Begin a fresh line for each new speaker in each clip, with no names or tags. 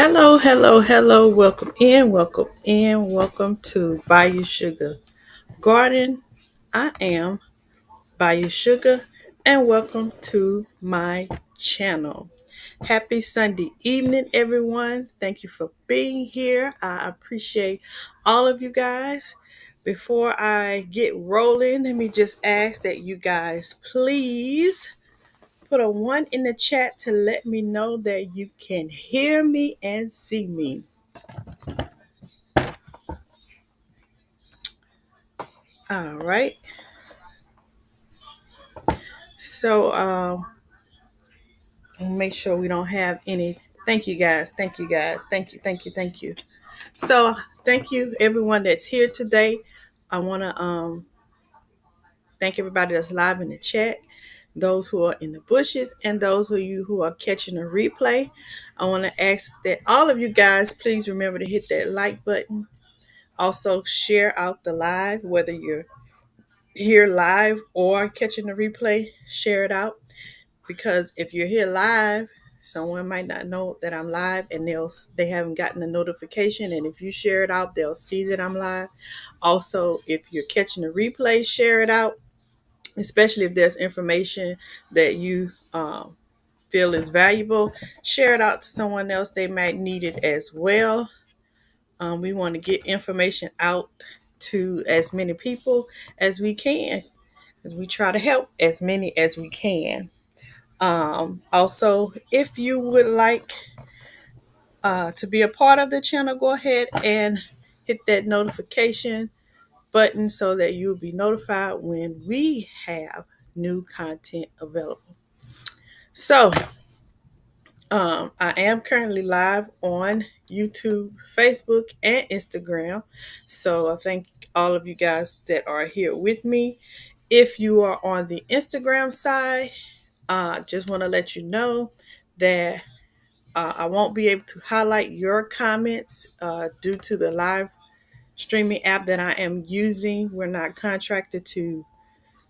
Hello, hello, hello. Welcome in, welcome in, welcome to Bayou Sugar Garden. I am Bayou Sugar, and welcome to my channel. Happy Sunday evening, everyone. Thank you for being here. I appreciate all of you guys. Before I get rolling, let me just ask that you guys please put a one in the chat to let me know that you can hear me and see me. All right. So make sure we don't have any. Thank you guys. Thank you guys. Thank you. Thank you. Thank you. So thank you everyone that's here today. I want to thank everybody that's live in the chat, those who are in the bushes, and those of you who are catching a replay. I want to ask that all of you guys please remember to hit that like button. Also share out the live, whether you're here live or catching the replay. Share it out because if you're here live, someone might not know that I'm live and they haven't gotten a notification, and if you share it out they'll see that I'm live. Also, if you're catching a replay, share it out, especially if there's information that you feel is valuable. Share it out to someone else, they might need it as well. We want to get information out to as many people as we can, as we try to help as many as we can. Also, if you would like to be a part of the channel, go ahead and hit that notification button so that you'll be notified when we have new content available. So, I am currently live on YouTube, Facebook, and Instagram. So, I thank all of you guys that are here with me. If you are on the Instagram side, just want to let you know that I won't be able to highlight your comments due to the live streaming app that I am using. We're not contracted to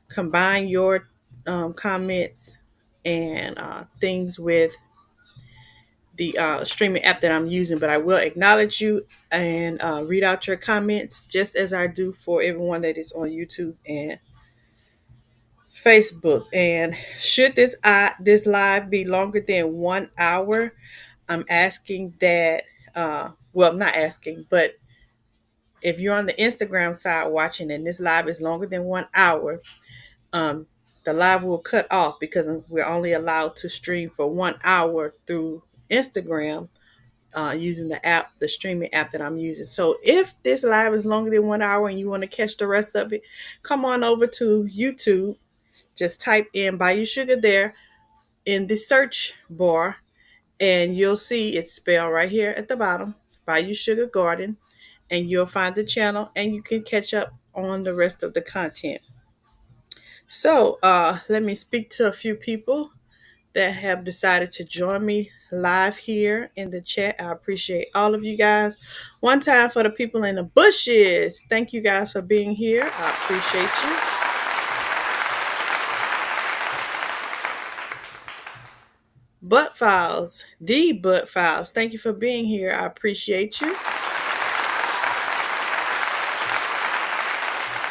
combine your comments and things with the streaming app that I'm using, but I will acknowledge you and read out your comments just as I do for everyone that is on YouTube and Facebook. And should this live be longer than 1 hour, I'm asking that, well, I'm not asking, but if you're on the Instagram side watching and this live is longer than 1 hour, um, the live will cut off because we're only allowed to stream for 1 hour through Instagram using the app, the streaming app that I'm using. So if this live is longer than 1 hour and you want to catch the rest of it, come on over to YouTube. Just type in Bayou Sugar there in the search bar, and you'll see it's spelled right here at the bottom, Bayou Sugar Garden, and you'll find the channel and you can catch up on the rest of the content. So let me speak to a few people that have decided to join me live here in the chat. I appreciate all of you guys. One time for the people in the bushes. Thank you guys for being here. I appreciate you. Butt Files, the Butt Files. Thank you for being here. I appreciate you.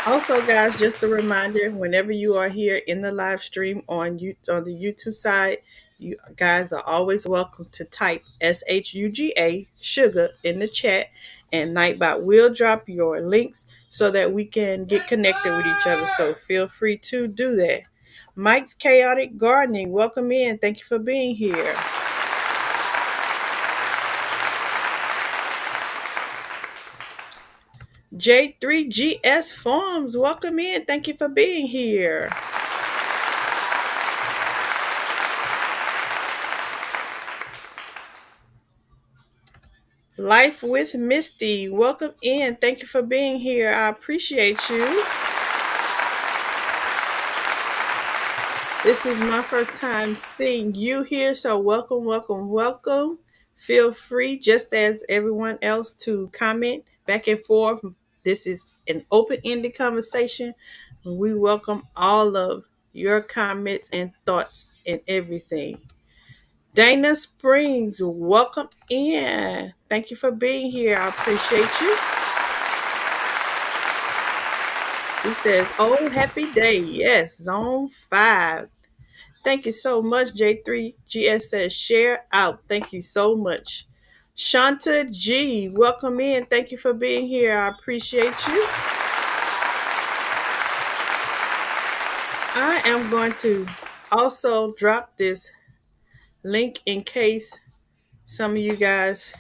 Also, guys, just a reminder: whenever you are here in the live stream on the YouTube side, you guys are always welcome to type SHUGA sugar in the chat, and Nightbot will drop your links so that we can get connected with each other. So feel free to do that. Mike's Chaotic Gardening, welcome in. Thank you for being here. J3GS Farms, welcome in. Thank you for being here. Life with Misty, welcome in. Thank you for being here. I appreciate you. This is my first time seeing you here, so welcome, welcome, welcome. Feel free, just as everyone else, to comment back and forth. This is an open-ended conversation. We welcome all of your comments and thoughts and everything. Dana Springs, welcome in. Thank you for being here. I appreciate you. He says, "Oh, happy day." Yes, zone 5. Thank you so much, J3GS says, "Share out." Thank you so much. Shanta G, welcome in. Thank you for being here. I appreciate you. I am going to also drop this link in case some of you guys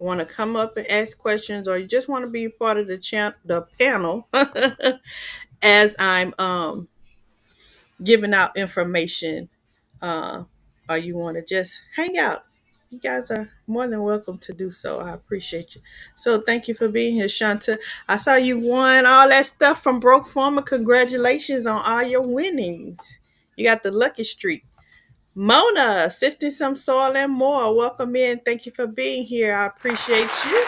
want to come up and ask questions, or you just want to be part of the panel as I'm giving out information, uh, or you want to just hang out. You guys are more than welcome to do so. I appreciate you. So thank you for being here, Shanta. I saw you won all that stuff from Broke Farmer. Congratulations on all your winnings. You got the lucky streak. Mona, sifting some soil and more. Welcome in. Thank you for being here. I appreciate you.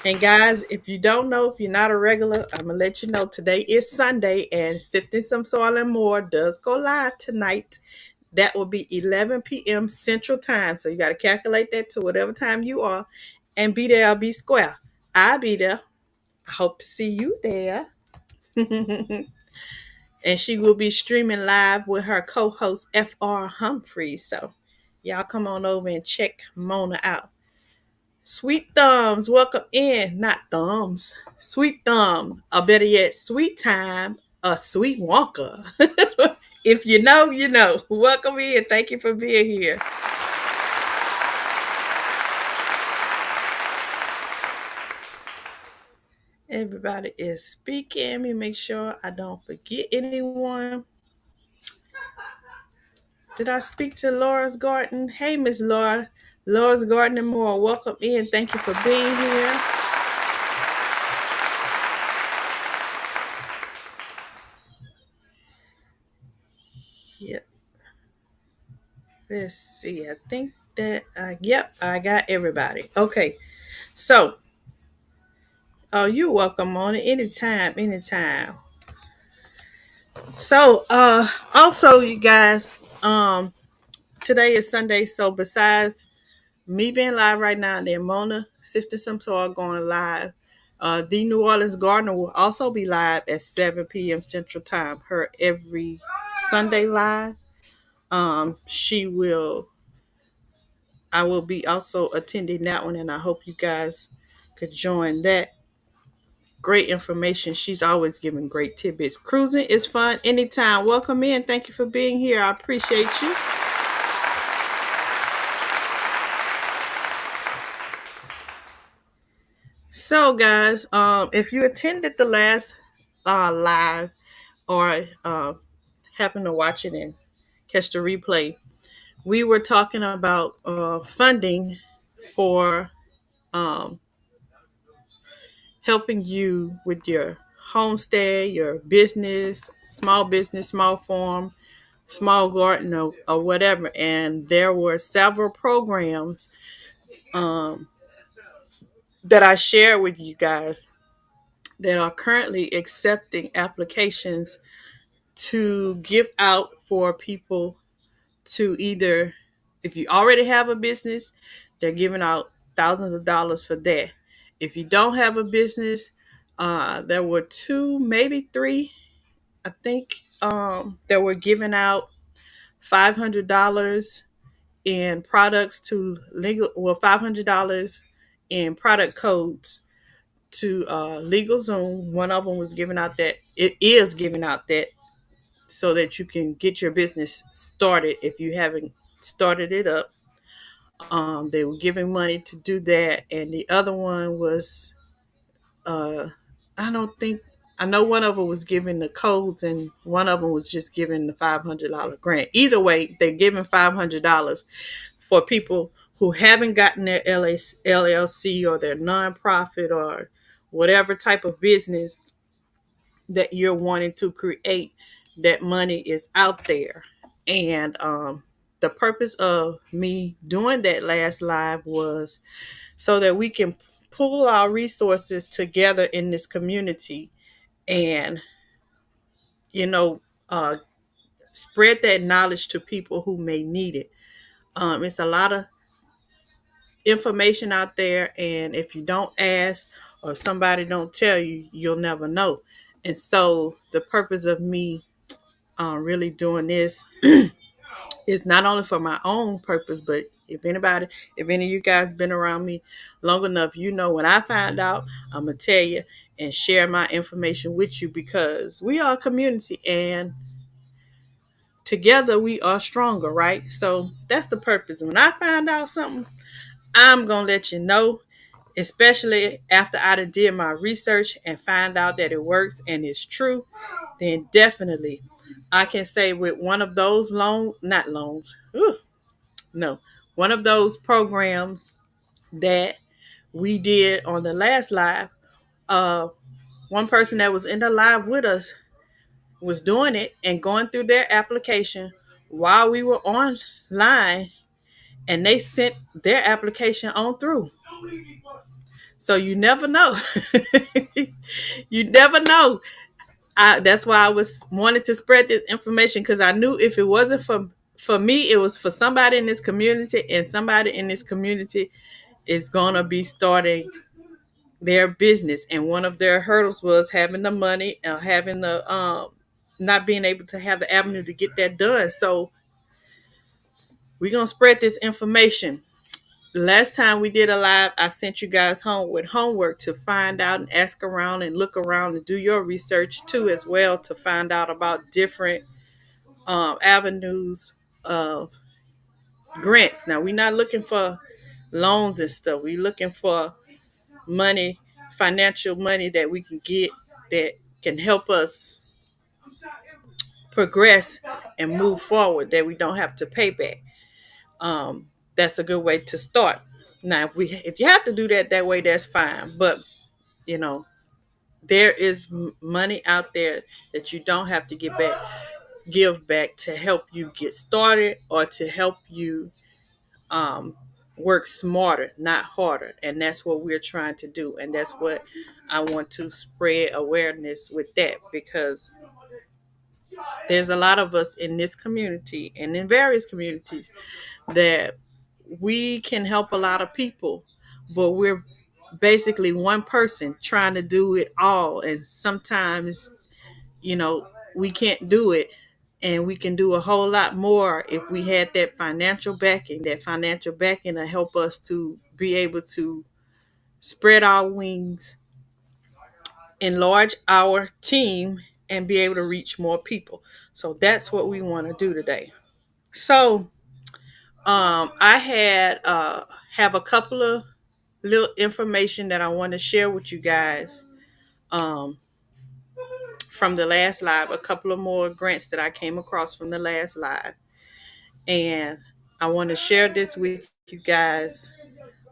And guys, if you don't know, if you're not a regular, I'm gonna let you know today is Sunday and Sifting Some Soil and More does go live tonight. That will be 11 p.m. Central Time. So you got to calculate that to whatever time you are and be there, be square. I'll be there. I hope to see you there. And she will be streaming live with her co-host FR Humphrey. So y'all come on over and check Mona out. Sweet Thumbs, welcome in. Not thumbs. Sweet Thumb. Or better yet, Sweet Time. A Sweet Wonka. If you know, you know. Welcome in. Thank you for being here. Everybody is speaking. Let me make sure I don't forget anyone. Did I speak to Laura's Garden? Hey, Miss Laura. Laura's Garden and more. Welcome in. Thank you for being here. Yep. Let's see. I think that, yep, I got everybody. Okay. So, oh, you're welcome on it anytime, anytime. So, also, you guys, today is Sunday. So, besides me being live right now, and then Mona Sifting Some Soil going live. The New Orleans Gardener will also be live at 7 p.m. Central Time. Her every Sunday live. She will. I will be also attending that one, and I hope you guys could join that. Great information. She's always giving great tidbits. Cruising is fun anytime. Welcome in. Thank you for being here. I appreciate you. So, guys, if you attended the last live or happen to watch it and catch the replay, we were talking about funding for um, helping you with your homestead, your business, small farm, small garden, or whatever. And there were several programs um, that I shared with you guys that are currently accepting applications to give out for people to either, if you already have a business, they're giving out thousands of dollars for that. If you don't have a business, there were two, maybe three, I think, that were giving out $500 in products to legal, well, $500 in product codes to LegalZoom. One of them was giving out that, it is giving out that, so that you can get your business started if you haven't started it up. They were giving money to do that, and the other one was, uh, I don't think, I know one of them was giving the codes, and one of them was just giving the $500 grant. Either way, they're giving $500 for people who haven't gotten their LLC or their nonprofit or whatever type of business that you're wanting to create. That money is out there. And the purpose of me doing that last live was so that we can pull our resources together in this community and, you know, uh, spread that knowledge to people who may need it. It's a lot of information out there, and if you don't ask or if somebody don't tell you, you'll never know. And so the purpose of me really doing this is not only for my own purpose, but if any of you guys been around me long enough, you know when I find out, I'm gonna tell you and share my information with you, because we are a community and together we are stronger, right? So that's the purpose. When I find out something, I'm gonna let you know, especially after I did my research and find out that it works and it's true. Then definitely I can say with one of those not loans, no, one of those programs that we did on the last live. uh One person that was in the live with us was doing it and going through their application while we were online, and they sent their application on through. So you never know. You never know. That's why I was wanted to spread this information, because I knew if it wasn't for me, it was for somebody in this community, and somebody in this community is gonna be starting their business, and one of their hurdles was having the money, having the not being able to have the avenue to get that done. So we're gonna spread this information. Last time we did a live, I sent you guys home with homework to find out and ask around and look around and do your research too as well, to find out about different avenues of grants. Now we're not looking for loans and stuff. We're looking for money, financial money that we can get that can help us progress and move forward, that we don't have to pay back. That's a good way to start. Now, if you have to do that way, that's fine. But you know, there is money out there that you don't have to give back to help you get started, or to help you um, work smarter, not harder. And that's what we're trying to do. And that's what I want to spread awareness with, that because there's a lot of us in this community and in various communities that we can help a lot of people, but we're basically one person trying to do it all. And sometimes, we can't do it. And we can do a whole lot more if we had that financial backing. That financial backing to help us to be able to spread our wings, enlarge our team, and be able to reach more people. So that's what we want to do today. So I have a couple of little information that I want to share with you guys um, from the last live. A couple of more grants that I came across from the last live, and I want to share this with you guys.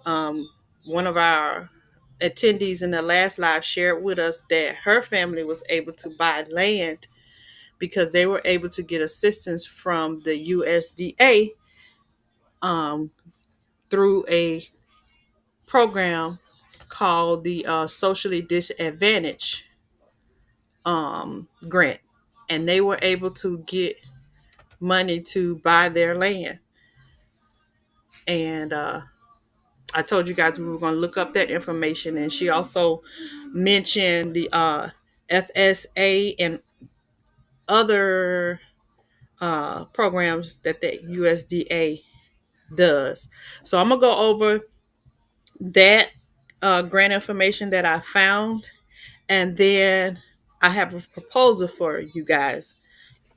Um, One of our attendees in the last live shared with us that her family was able to buy land because they were able to get assistance from the USDA um, through a program called the Socially Disadvantaged grant. And they were able to get money to buy their land. And I told you guys we were going to look up that information. And she also mentioned the FSA and other programs that the USDA does. So I'm going to go over that grant information that I found. And then I have a proposal for you guys.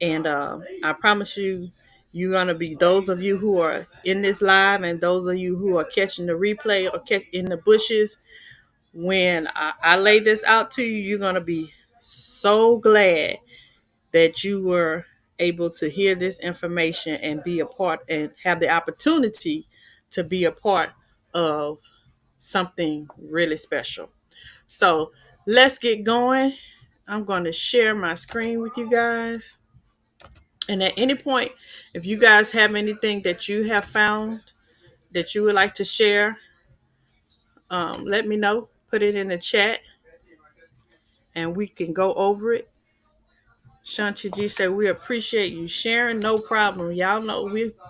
And I promise you, you're going to be, those of you who are in this live and those of you who are catching the replay or catch in the bushes, when I lay this out to you, you're going to be so glad that you were able to hear this information and be a part and have the opportunity to be a part of something really special. So let's get going. I'm going to share my screen with you guys. And at any point, if you guys have anything that you have found that you would like to share, let me know. Put it in the chat and we can go over it. Shanti G said, we appreciate you sharing. No problem. Y'all know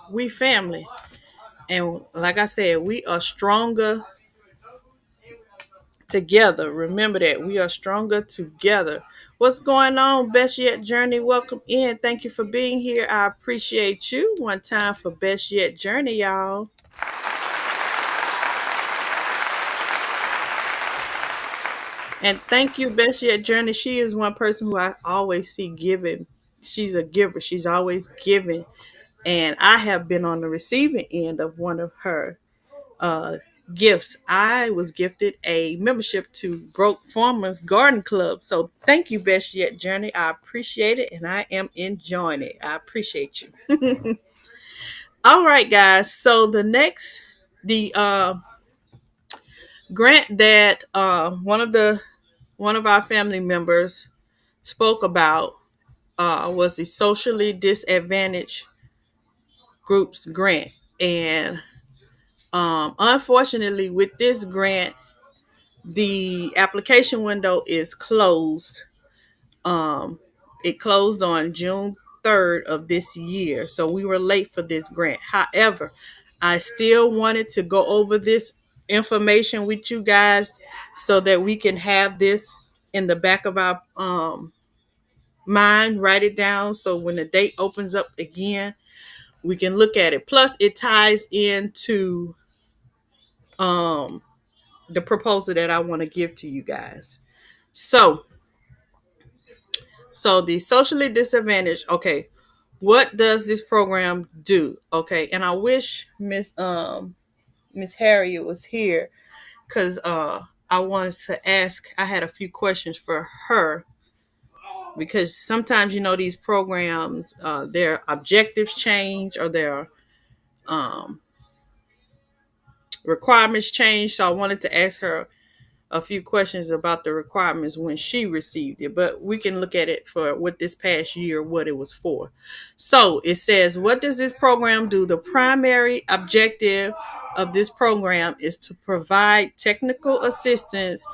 we family. And like I said, we are stronger together. Remember that. We are stronger together. What's going on, Best Yet Journey? Welcome in. Thank you for being here. I appreciate you. One time for Best Yet Journey, y'all. And thank you, Best Yet Journey. She is one person who I always see giving. She's a giver. She's always giving. And I have been on the receiving end of one of her uh, gifts. I was gifted a membership to Broke Farmers Garden Club. So thank you, Best Yet Journey. I appreciate it and I am enjoying it. I appreciate you. All right, guys. So the grant that one of our family members spoke about was the socially disadvantaged groups grant. And unfortunately, with this grant, the application window is closed. Um, it closed on June 3rd of this year. So we were late for this grant. However, I still wanted to go over this information with you guys so that we can have this in the back of our mind, write it down. So when the date opens up again, we can look at it. Plus, it ties into um, the proposal that I want to give to you guys. So, so the socially disadvantaged. Okay, what does this program do? Okay, and I wish Miss Harriet was here because I wanted to ask. I had a few questions for her because sometimes these programs, their objectives change or their um, requirements change. So I wanted to ask her a few questions about the requirements when she received it, but we can look at it for what this past year, what it was for. So it says, what does this program do? The primary objective of this program is to provide technical assistance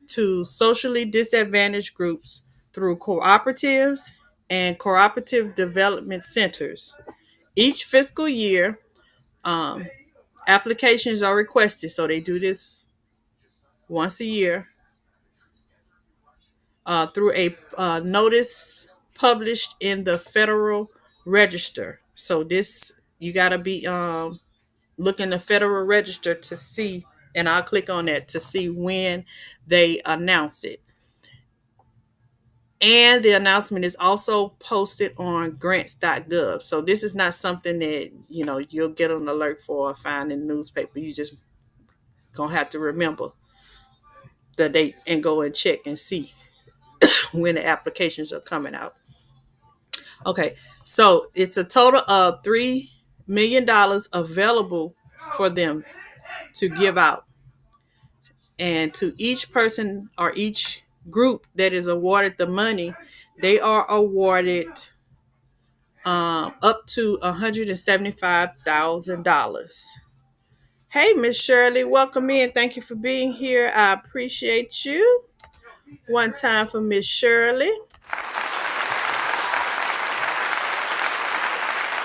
to socially disadvantaged groups through cooperatives and cooperative development centers. Each fiscal year, um, applications are requested. So they do this once a year through a notice published in the Federal Register. So this you gotta be look in the Federal Register to see, and I'll click on that to see when they announce it. And the announcement is also posted on grants.gov. So this is not something that you'll get an alert for or find in the newspaper. You just gonna have to remember the date and go and check and see when the applications are coming out. Okay, so it's a total of $3 million available for them to give out, and to each person or each group that is awarded the money, they are awarded up to $175,000. Hey, Miss Shirley, welcome in. Thank you for being here. I appreciate you. One time for Miss Shirley.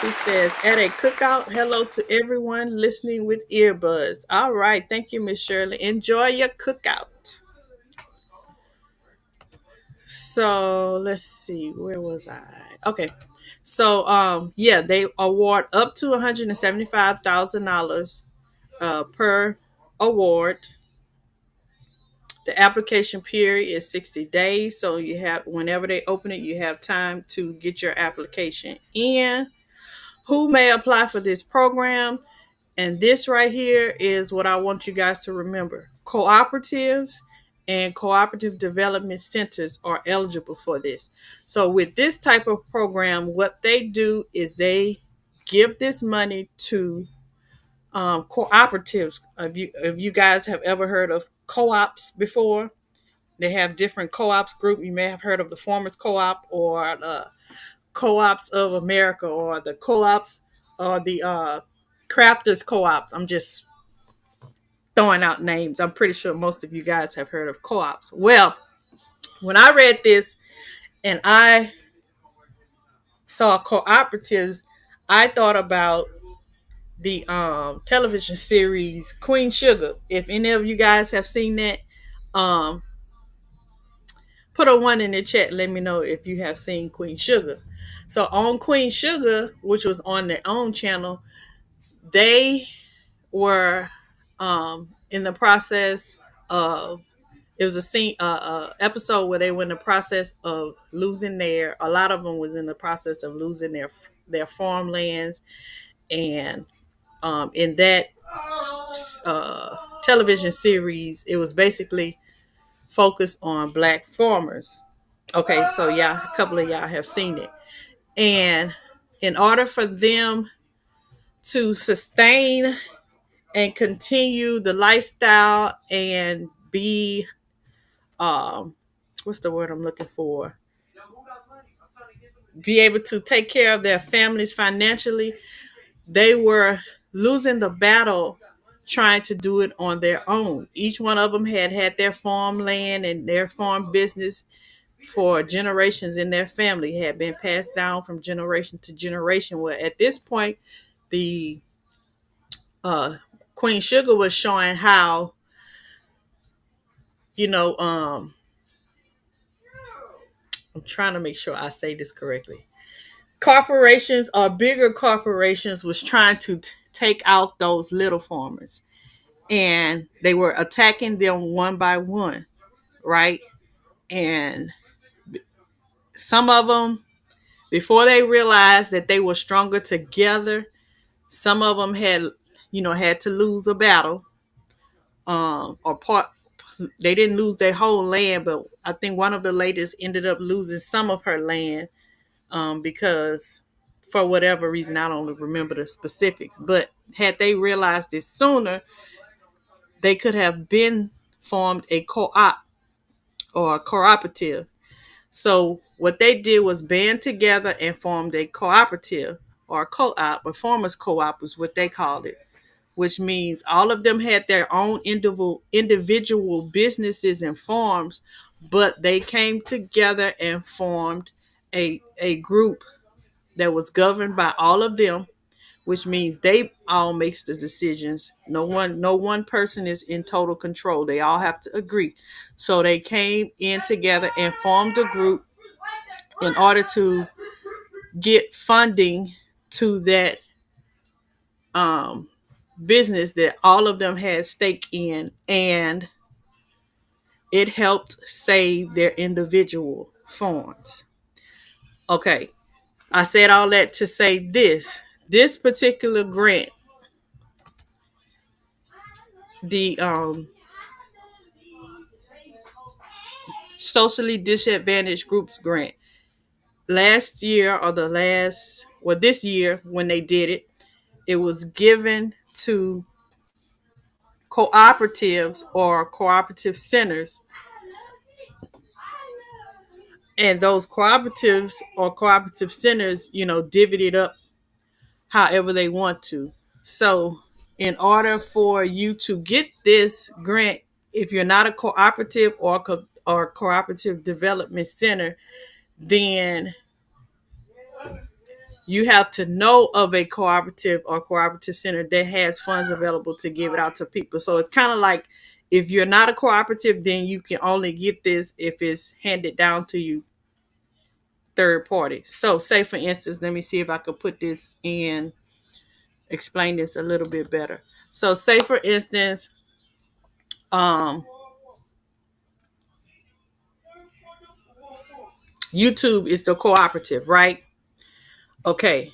He says, at a cookout, hello to everyone listening with earbuds. All right. Thank you, Miss Shirley. Enjoy your cookout. So let's see. Where was I? Okay. So yeah, they award up to $175,000 per award. The application period is 60 days. So you have whenever they open it, you have time to get your application in. Who may apply for this program? And this right here is what I want you guys to remember. Cooperatives and cooperative development centers are eligible for this. So with this type of program, what they do is they give this money to cooperatives. If you guys have ever heard of co-ops before, they have different co-ops group. You may have heard of the Farmers Co-op or the Co-ops of America or the co-ops or the crafters co-ops. I'm just throwing out names. I'm pretty sure most of you guys have heard of co-ops. Well, when I read this and I So cooperatives, I thought about the television series Queen Sugar. If any of you guys have seen that, um, put a one in the chat. Let me know if you have seen Queen Sugar. So on Queen Sugar, which was on their own channel, they were in the process of, it was a scene episode where they were in the process of losing their, a lot of them was in the process of losing their farmlands. And in that television series, it was basically focused on black farmers. Okay, so yeah, a couple of y'all have seen it. And in order for them to sustain and continue the lifestyle and be what's the word I'm looking for? Be able to take care of their families financially, they were losing the battle trying to do it on their own. Each one of them had their farmland and their farm business for generations in their family, had been passed down from generation to generation. Where at this point, the uh, Queen Sugar was showing how, you know, I'm trying to make sure I say this correctly. Corporations or bigger corporations was trying to take out those little farmers, and they were attacking them one by one, right? And some of them, before they realized that they were stronger together, some of them had, had to lose a battle, or part. They didn't lose their whole land, but I think one of the ladies ended up losing some of her land, because for whatever reason, I don't remember the specifics. But had they realized it sooner, they could have been formed a co-op or a cooperative. So what they did was band together and formed a cooperative or a co-op, or farmers co-op is what they called it, which means all of them had their own individual businesses and farms, but they came together and formed a group that was governed by all of them, which means they all makes the decisions. No one person is in total control. They all have to agree. So they came in together and formed a group in order to get funding to that um, business that all of them had stake in, and it helped save their individual farms. Okay, I said all that to say this particular grant, the socially disadvantaged groups grant, last year, or this year when they did it, it was given to cooperatives or cooperative centers, and those cooperatives or cooperative centers, divvied it up however they want to. So, in order for you to get this grant, if you're not a cooperative or cooperative development center, then you have to know of a cooperative or cooperative center that has funds available to give it out to people. So it's kind of like, if you're not a cooperative, then you can only get this if it's handed down to you third party. So say for instance, let me see if I could put this in, explain this a little bit better. So say for instance, um, YouTube is the cooperative, right? Okay.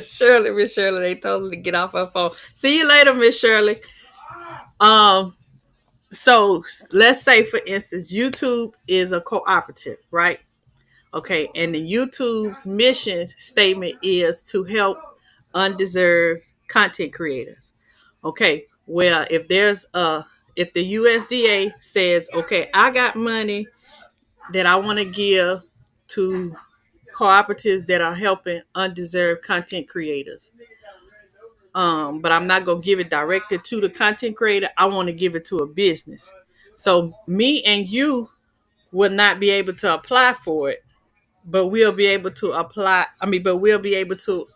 Shirley, Miss Shirley, they told her to get off her phone. See you later, Miss Shirley. Um, so let's say for instance, YouTube is a cooperative, right? Okay, and the YouTube's mission statement is to help undeserved content creators. Okay, well, if the USDA says, okay, I got money that I want to give to cooperatives that are helping undeserved content creators, but I'm not gonna give it directly to the content creator. I want to give it to a business. So me and you will not be able to apply for it, but we'll be able to apply. I mean, but we'll be able to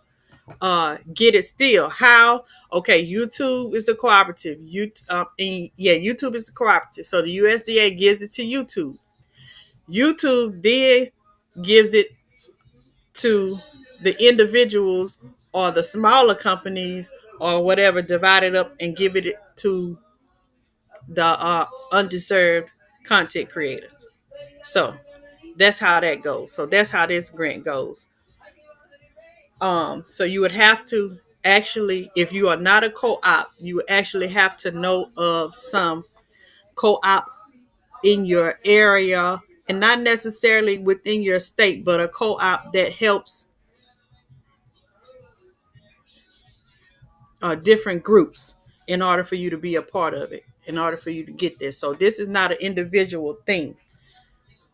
get it still. How? Okay, YouTube is the cooperative. YouTube is the cooperative. So the USDA gives it to YouTube. YouTube then gives it to the individuals or the smaller companies or whatever, divide it up and give it to the undeserved content creators. So that's how that goes. So that's how this grant goes. So you would have to actually, if you are not a co-op, you would actually have to know of some co-op in your area, and not necessarily within your state, but a co-op that helps different groups in order for you to be a part of it, in order for you to get this. So this is not an individual thing.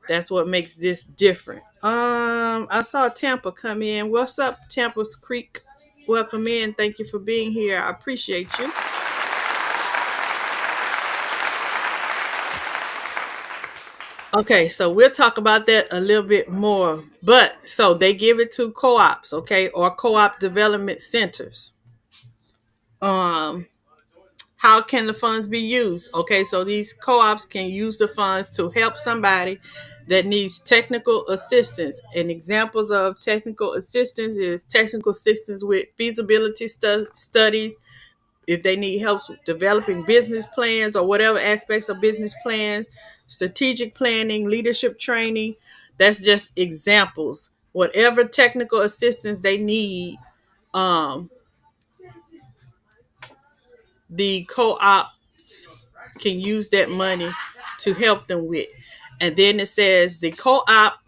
That's what makes this different. I saw Tampa come in. What's up, Tampa's Creek? Welcome in. Thank you for being here. I appreciate you. Okay, so we'll talk about that a little bit more. But so they give it to co-ops, okay, or co-op development centers. Um, how can the funds be used? Okay, so these co-ops can use the funds to help somebody that needs technical assistance. And examples of technical assistance is technical assistance with feasibility studies, if they need help with developing business plans or whatever aspects of business plans, strategic planning, leadership training. That's just examples. Whatever technical assistance they need, um, the co-ops can use that money to help them with. And then it says the co-op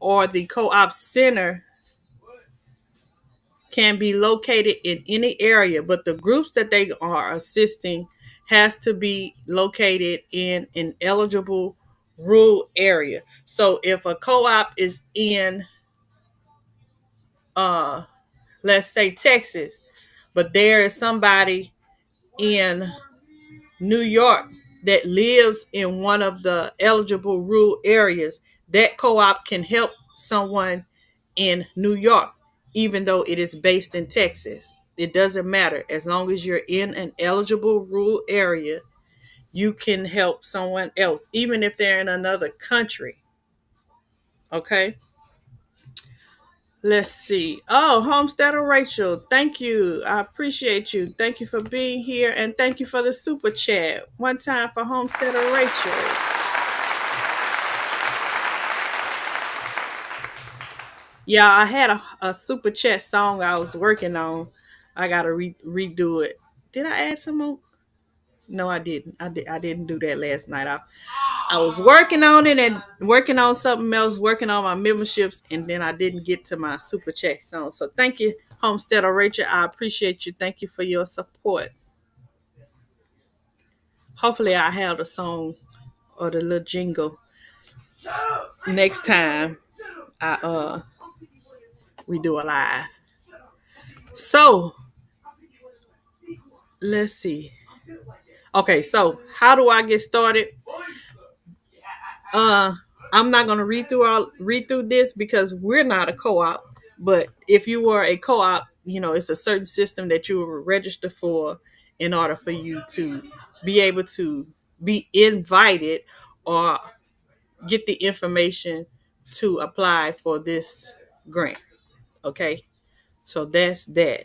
or the co-op center can be located in any area, but the groups that they are assisting has to be located in an eligible rural area. So if a co-op is in uh let's say Texas, but there is somebody in New York that lives in one of the eligible rural areas, that co-op can help someone in New York, even though it is based in Texas. It doesn't matter. As long as you're in an eligible rural area, you can help someone else, even if they're in another country. Okay. Let's see. Oh, Homesteader Rachel, thank you. I appreciate you. Thank you for being here, and thank you for the super chat. One time for Homesteader Rachel. Yeah, I had a super chat song I was working on. I gotta redo it. Did I add some more? No, I didn't. I didn't do that last night. I was working on it and working on something else, working on my memberships, and then I didn't get to my super chat song. So thank you, Homesteader Rachel. I appreciate you. Thank you for your support. Hopefully, I have the song or the little jingle next time I we do a live. So let's see. Okay, so how do I get started? Uh, I'm not gonna read through this because we're not a co-op. But if you were a co-op, you know it's a certain system that you will register for in order for you to be able to be invited or get the information to apply for this grant. Okay, so that's that.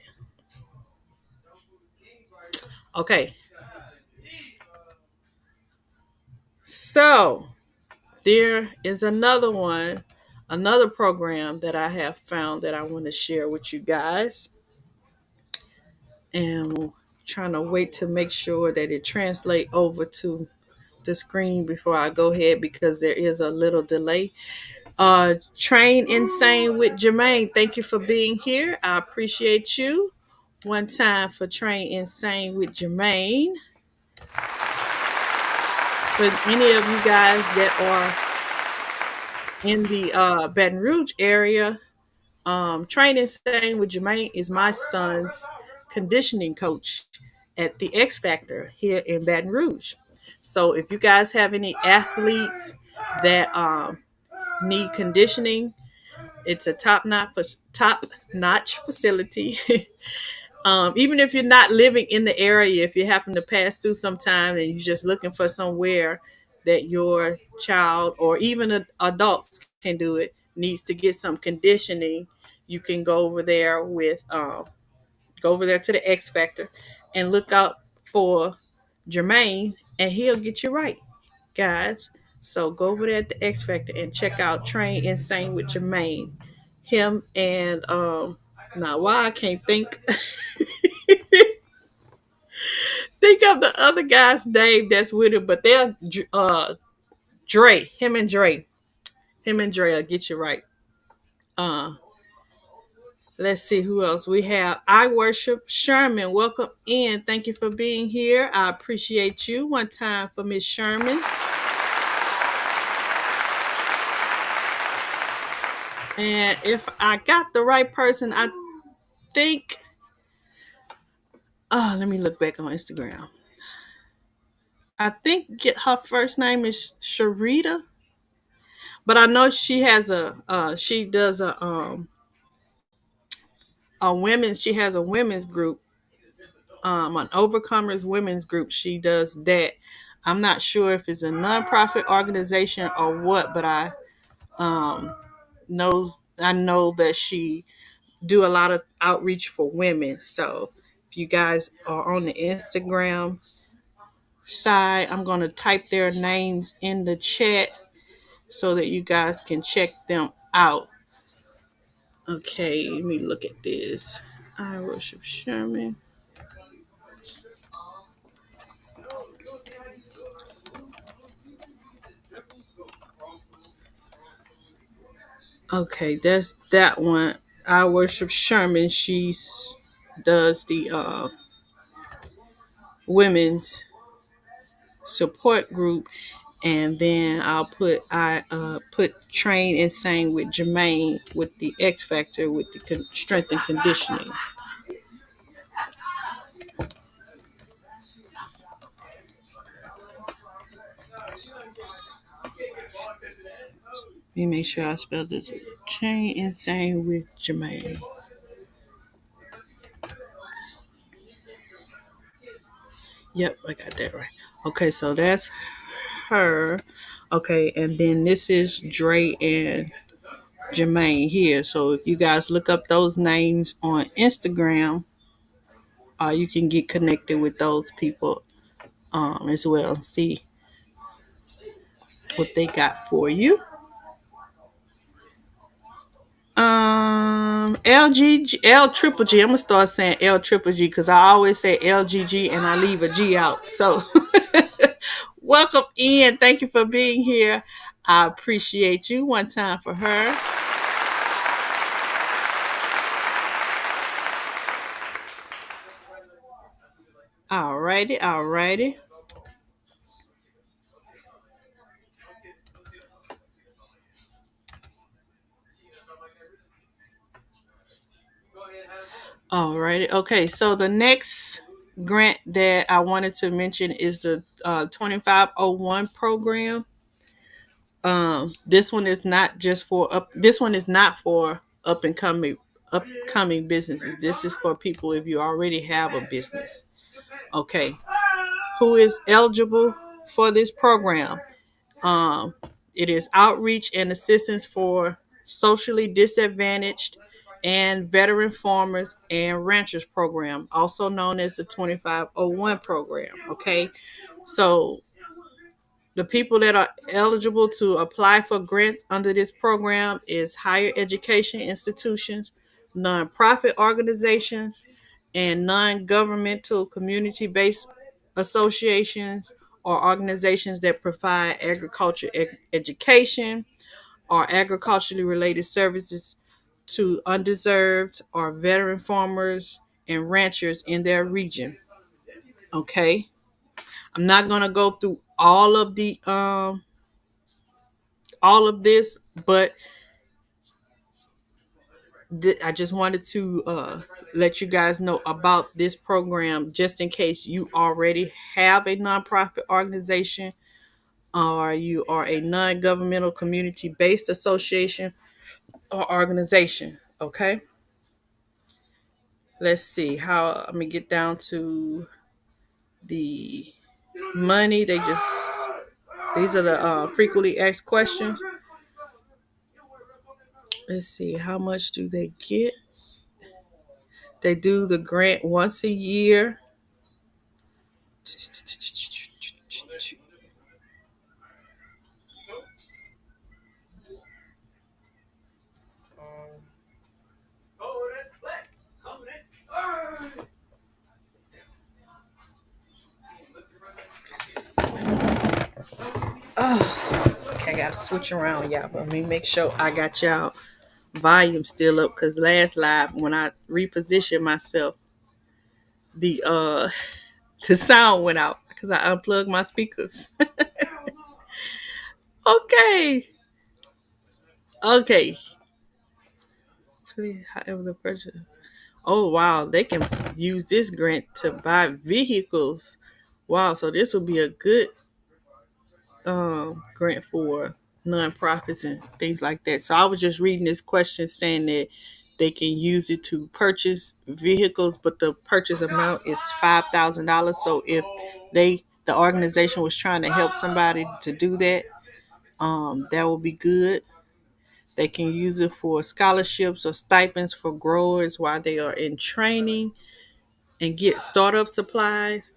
Okay, so there is another program that I have found that I want to share with you guys. And trying to wait to make sure that it translate over to the screen before I go ahead because there is a little delay. Train Insane with Jermaine. Thank you for being here. I appreciate you. One time for Train Insane with Jermaine. For any of you guys that are in the Baton Rouge area, Train Insane with Jermaine is my son's conditioning coach at the X Factor here in Baton Rouge. So if you guys have any athletes that need conditioning, it's a top notch facility. Even if you're not living in the area, if you happen to pass through sometime and you're just looking for somewhere that your child or even adults can do it, needs to get some conditioning, you can go over there to the X Factor and look out for Jermaine, and he'll get you right, guys. So go over there at the X Factor and check out Train Insane with Jermaine. Him and now why I can't think of the other guy's name that's with him, but they're Dre. Him and Dre will get you right. Uh, let's see who else we have. I worship Sherman. Welcome in. Thank you for being here. I appreciate you. One time for Miss Sherman. And if I got the right person, I think. Oh, let me look back on Instagram. I think her first name is Sharita, but I know she has she does a women's she has a women's group, an overcomers women's group. She does that. I'm not sure if it's a nonprofit organization or what, but um I know that she do a lot of outreach for women. So if you guys are on the Instagram side, I'm going to type their names in the chat so that you guys can check them out. Okay, let me look at this. I worship Sherman. Okay, that's that one. I worship Sherman. Does the women's support group, and then I put Train Insane with Jermaine with the X Factor with the strength and conditioning. Let me make sure I spell this. Train Insane with Jermaine. Yep, I got that right. Okay, so that's her. Okay, and then this is Dre and Jermaine here. So if you guys look up those names on Instagram, you can get connected with those people as well and see what they got for you. L triple G. I'm gonna start saying L triple G because I always say LGG and I leave a G out. So welcome in. Thank you for being here. I appreciate you. One time for her. Alrighty, alrighty. Alrighty. Okay, so the next grant that I wanted to mention is the 2501 program. This one is not just for up. This one is not for upcoming businesses. This is for people if you already have a business. Okay, who is eligible for this program? Um, it is outreach and assistance for socially disadvantaged and veteran farmers and ranchers program, also known as the 2501 program. Okay, so the people that are eligible to apply for grants under this program is higher education institutions, nonprofit organizations, and non-governmental community-based associations or organizations that provide agriculture education or agriculturally related services to undeserved or veteran farmers and ranchers in their region. Okay, I'm not going to go through all of this, but I just wanted to let you guys know about this program just in case you already have a nonprofit organization or you are a non-governmental community-based association or organization. Okay, let's see how I'm gonna get down to the money. These are the frequently asked questions. Let's see, how much do they get? They do the grant once a year. Oh, okay, I gotta switch around, y'all. But let me make sure I got y'all volume still up because last live when I repositioned myself, the the sound went out because I unplugged my speakers. Okay, okay. Please, however the person. Oh wow, they can use this grant to buy vehicles. Wow, so this would be a good grant for nonprofits and things like that. So I was just reading this question saying that they can use it to purchase vehicles, but the purchase amount is $5,000. So if the organization was trying to help somebody to do that, that would be good. They can use it for scholarships or stipends for growers while they are in training and get startup supplies.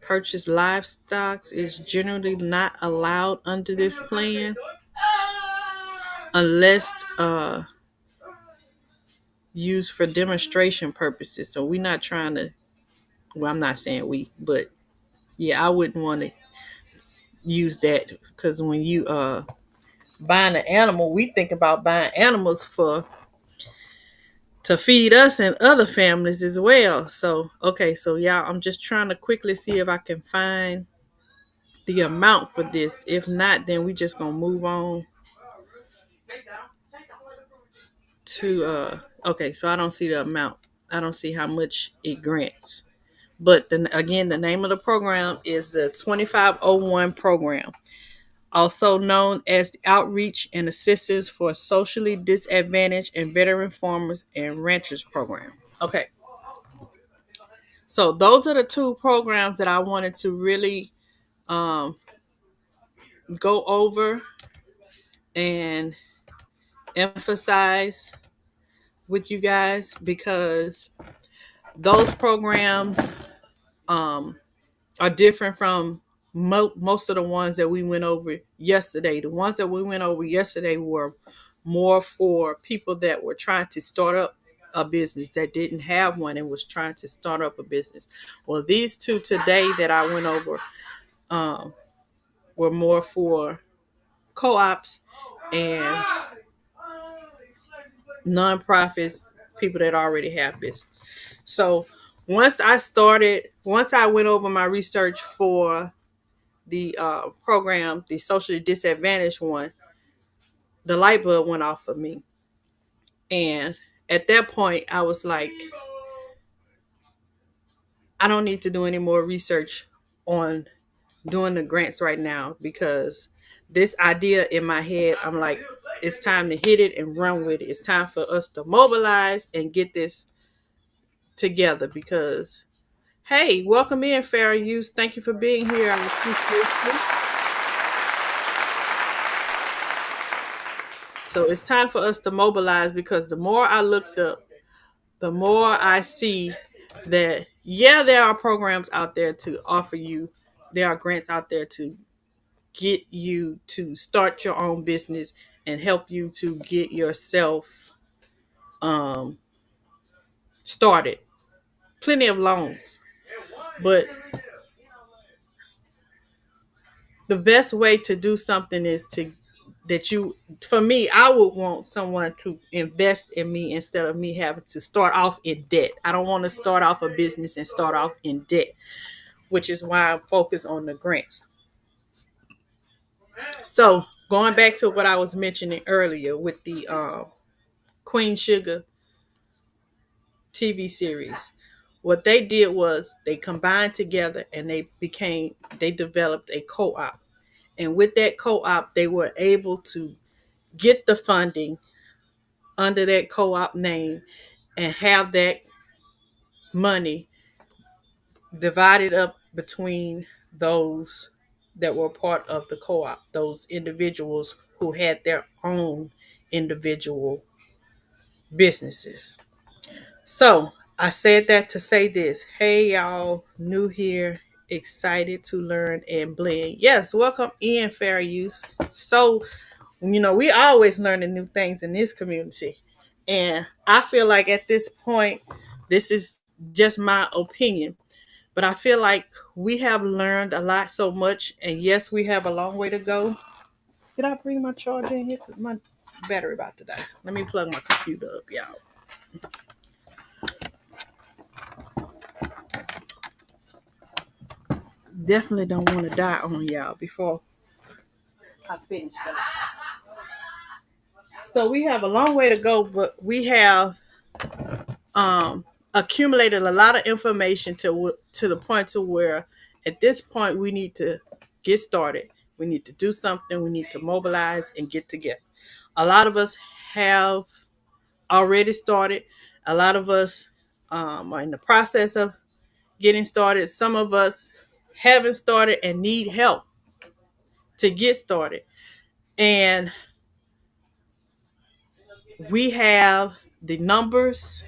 Purchase livestock is generally not allowed under this plan unless used for demonstration purposes. So we're not trying to. Well, I'm not saying we, but yeah, I wouldn't want to use that because when you buying an animal, we think about buying animals for to feed us and other families as well. So okay, so y'all, I'm just trying to quickly see if I can find the amount for this. If not, then we just gonna move on to okay, so I don't see the amount. I don't see how much it grants. But then again, the name of the program is the 2501 program, also known as the Outreach and Assistance for Socially Disadvantaged and Veteran Farmers and Ranchers program. Okay, so those are the two programs that I wanted to really um, go over and emphasize with you guys because those programs um, are different from most of the ones that we went over yesterday. The ones that we went over yesterday were more for people that were trying to start up a business that didn't have one and was trying to start up a business. Well, these two today that I went over um, were more for co-ops and nonprofits, people that already have business. So once I went over my research for the program, the socially disadvantaged one, the light bulb went off for me. And at that point, I was like, I don't need to do any more research on doing the grants right now because this idea in my head, I'm like, it's time to hit it and run with it. It's time for us to mobilize and get this together because, hey, welcome in, Fair Use. Thank you for being here. I appreciate you. So it's time for us to mobilize because the more I looked up, the more I see that, yeah, there are programs out there to offer you, there are grants out there to get you to start your own business and help you to get yourself um, started. Plenty of loans. But the best way to do something is to that you for me I would want someone to invest in me instead of me having to start off in debt. I don't want to start off a business and start off in debt, which is why I'm focused on the grants. So going back to what I was mentioning earlier with the Queen Sugar TV series. What they did was they combined together and they developed a co-op. And with that co-op, they were able to get the funding under that co-op name and have that money divided up between those that were part of the co-op, those individuals who had their own individual businesses. So I said that to say this. Hey y'all, new here, excited to learn and blend. Yes, welcome in, fair use. So, we always learning new things in this community. And I feel like at this point, this is just my opinion, but I feel like we have learned a lot so much. And yes, we have a long way to go. Did I bring my charger in here? 'Cause my battery about to die. Let me plug my computer up, y'all. Definitely don't want to die on y'all before I finish that. So we have a long way to go, but we have accumulated a lot of information to the point to where at this point we need to get started. We need to do something. We need to mobilize and get together. A lot of us have already started. A lot of us are in the process of getting started. Some of us haven't started and need help to get started. And we have the numbers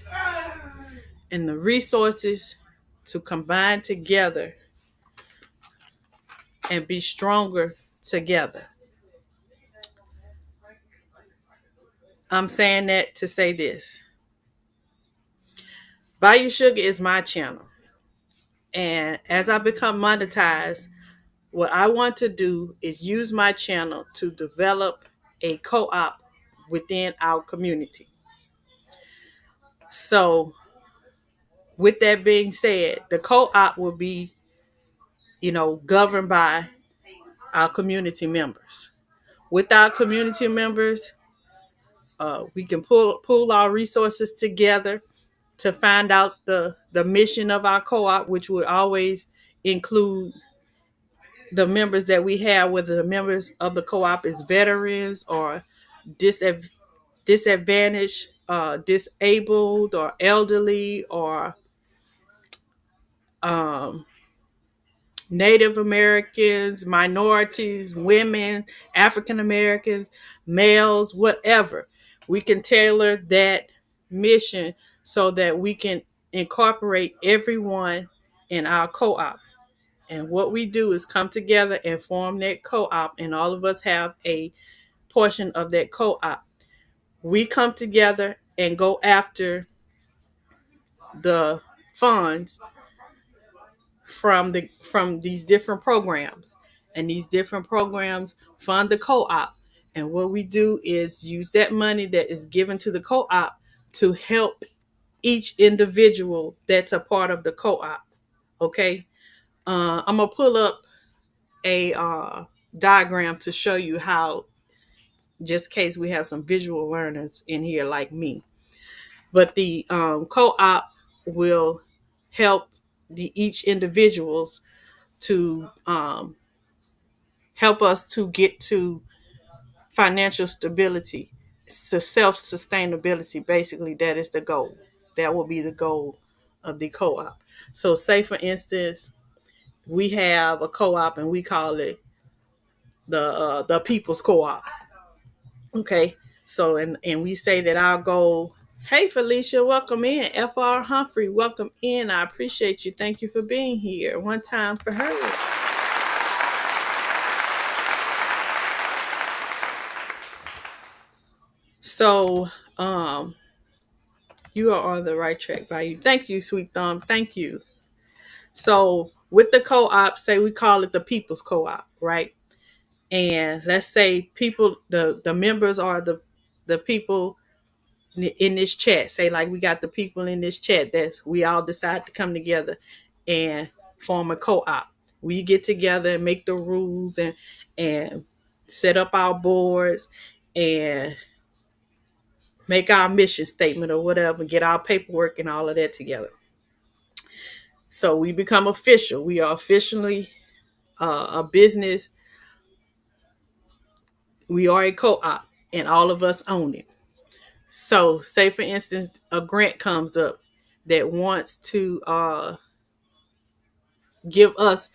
and the resources to combine together and be stronger together. I'm saying that to say this. Bayou Sugar is my channel. And as I become monetized, what I want to do is use my channel to develop a co op within our community. So, with that being said, the co op will be, governed by our community members. With our community members, we can pull our resources together to find out the mission of our co-op, which will always include the members that we have, whether the members of the co-op is veterans or disadvantaged, disabled, or elderly, or Native Americans, minorities, women, African Americans, males, whatever. We can tailor that mission so that we can incorporate everyone in our co op. And what we do is come together and form that co op, and all of us have a portion of that co op. We come together and go after the funds from these different programs, and these different programs fund the co-op. And what we do is use that money that is given to the co-op to help each individual that's a part of the co-op. Okay. I'm gonna pull up a diagram to show you how, just in case we have some visual learners in here like me. But the co-op will help the each individuals to help us to get to financial stability, to self sustainability. Basically, that is the goal. That will be the goal of the co op. So, say for instance, we have a co op and we call it the People's Co op. Okay. So, and we say that our goal. Hey, Felicia, welcome in. Fr. Humphrey, welcome in. I appreciate you. Thank you for being here. One time for her. So, you are on the right track, Bayou. Thank you, Sweet Thumb. Thank you. So, with the co-op, say we call it the People's Co-op, right? And let's say people, the members are the people in this chat. Say like we got the people in this chat that's we all decide to come together and form a co-op. We get together and make the rules and set up our boards, and make our mission statement or whatever, get our paperwork and all of that together. So we become official. We are officially a business. We are a co-op, and all of us own it. So, say for instance, a grant comes up that wants to give us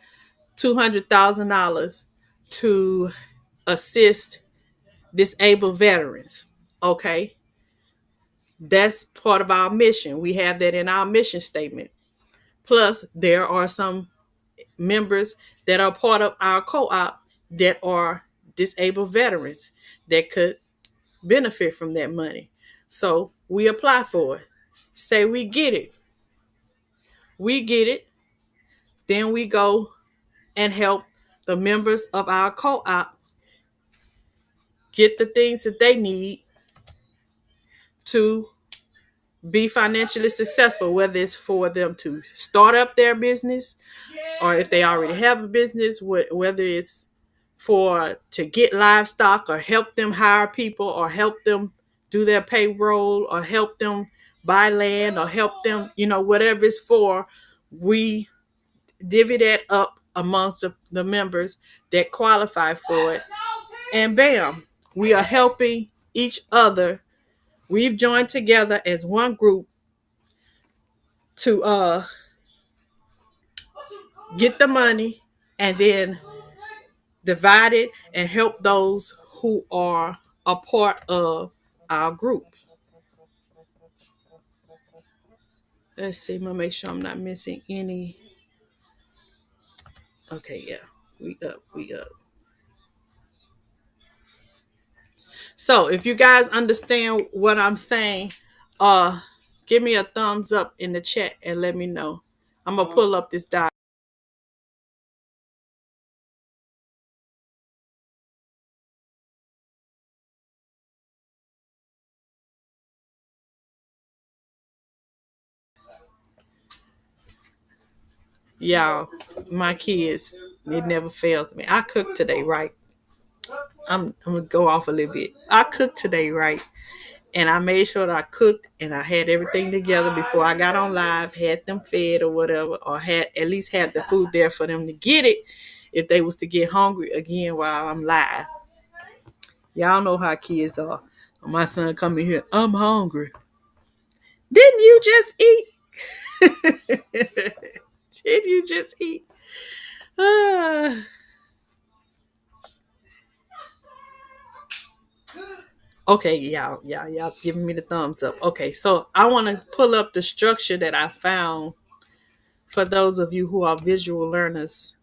$200,000 to assist disabled veterans. Okay, that's part of our mission. We have that in our mission statement. Plus, there are some members that are part of our co-op that are disabled veterans that could benefit from that money. So we apply for it. Say we get it, then we go and help the members of our co-op get the things that they need to be financially successful, whether it's for them to start up their business or if they already have a business, whether it's for to get livestock or help them hire people or help them do their payroll or help them buy land or help them, whatever it's for. We divvy that up amongst the members that qualify for it, and bam, we are helping each other. We've joined together as one group to get the money and then divide it and help those who are a part of our group. Let's see, I'm gonna make sure I'm not missing any. Okay, yeah, we up. So if you guys understand what I'm saying, uh give me a thumbs up in the chat and let me know. I'm gonna pull up this doc. Y'all, my kids, it never fails me. I cooked today, right? I'm gonna go off a little bit. I cooked today, right? And I made sure that I cooked and I had everything together before I got on live, had them fed or whatever, or had at least had the food there for them to get it if they was to get hungry again while I'm live. Y'all know how kids are. My son come in here, I'm hungry. Didn't you just eat? Did you just eat? Ah. Okay, y'all giving me the thumbs up. Okay, so I want to pull up the structure that I found for those of you who are visual learners.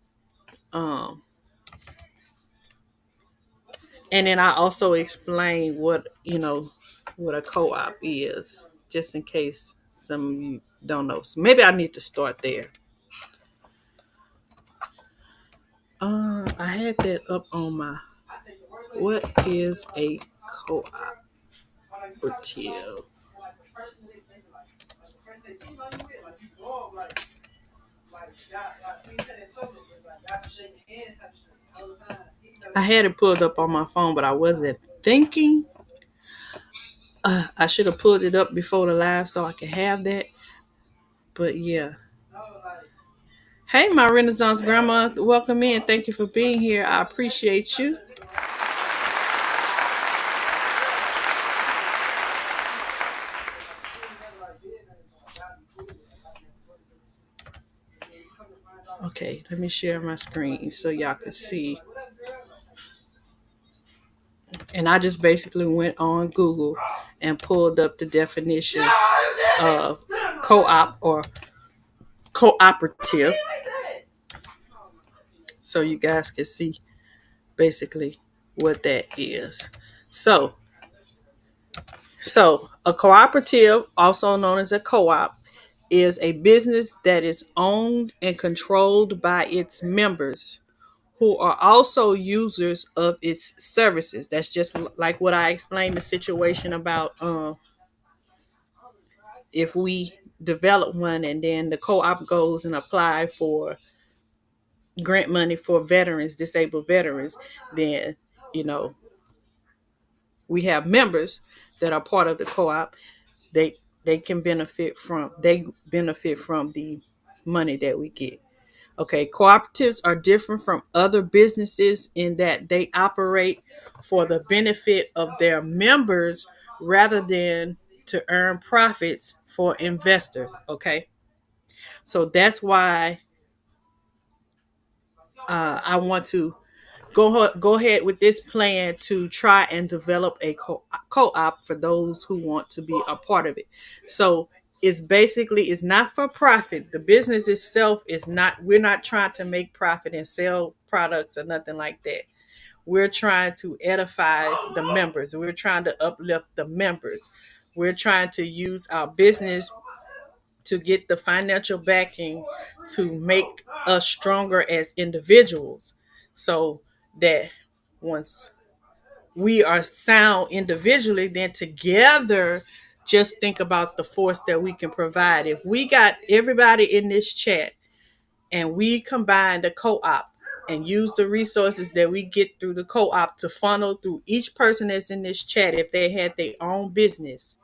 Um, and then I also explain what a co-op is, just in case some of you don't know. So maybe I need to start there. I had that up on my. What is a cooperative? I had it pulled up on my phone, but I wasn't thinking. I should have pulled it up before the live so I could have that. But yeah. Hey, my Renaissance grandma, welcome in. Thank you for being here. I appreciate you. Okay, let me share my screen so y'all can see. And I just basically went on Google and pulled up the definition of co-op or cooperative so you guys can see basically what that is. So, a cooperative, also known as a co-op, is a business that is owned and controlled by its members who are also users of its services. That's just like what I explained the situation about if we develop one and then the co-op goes and apply for grant money for veterans, disabled veterans, then you know, we have members that are part of the co-op. They can benefit from the money that we get. Okay, cooperatives are different from other businesses in that they operate for the benefit of their members rather than to earn profits for investors. Okay, so that's why I want to go ahead with this plan to try and develop a co-op for those who want to be a part of it. So it's not for profit. The business itself is not, we're not trying to make profit and sell products or nothing like that. We're trying to edify the members. We're trying to uplift the members. We're trying to use our business to get the financial backing to make us stronger as individuals, so that once we are sound individually, then together, just think about the force that we can provide. If we got everybody in this chat and we combine the co-op and use the resources that we get through the co-op to funnel through each person that's in this chat, if they had their own business,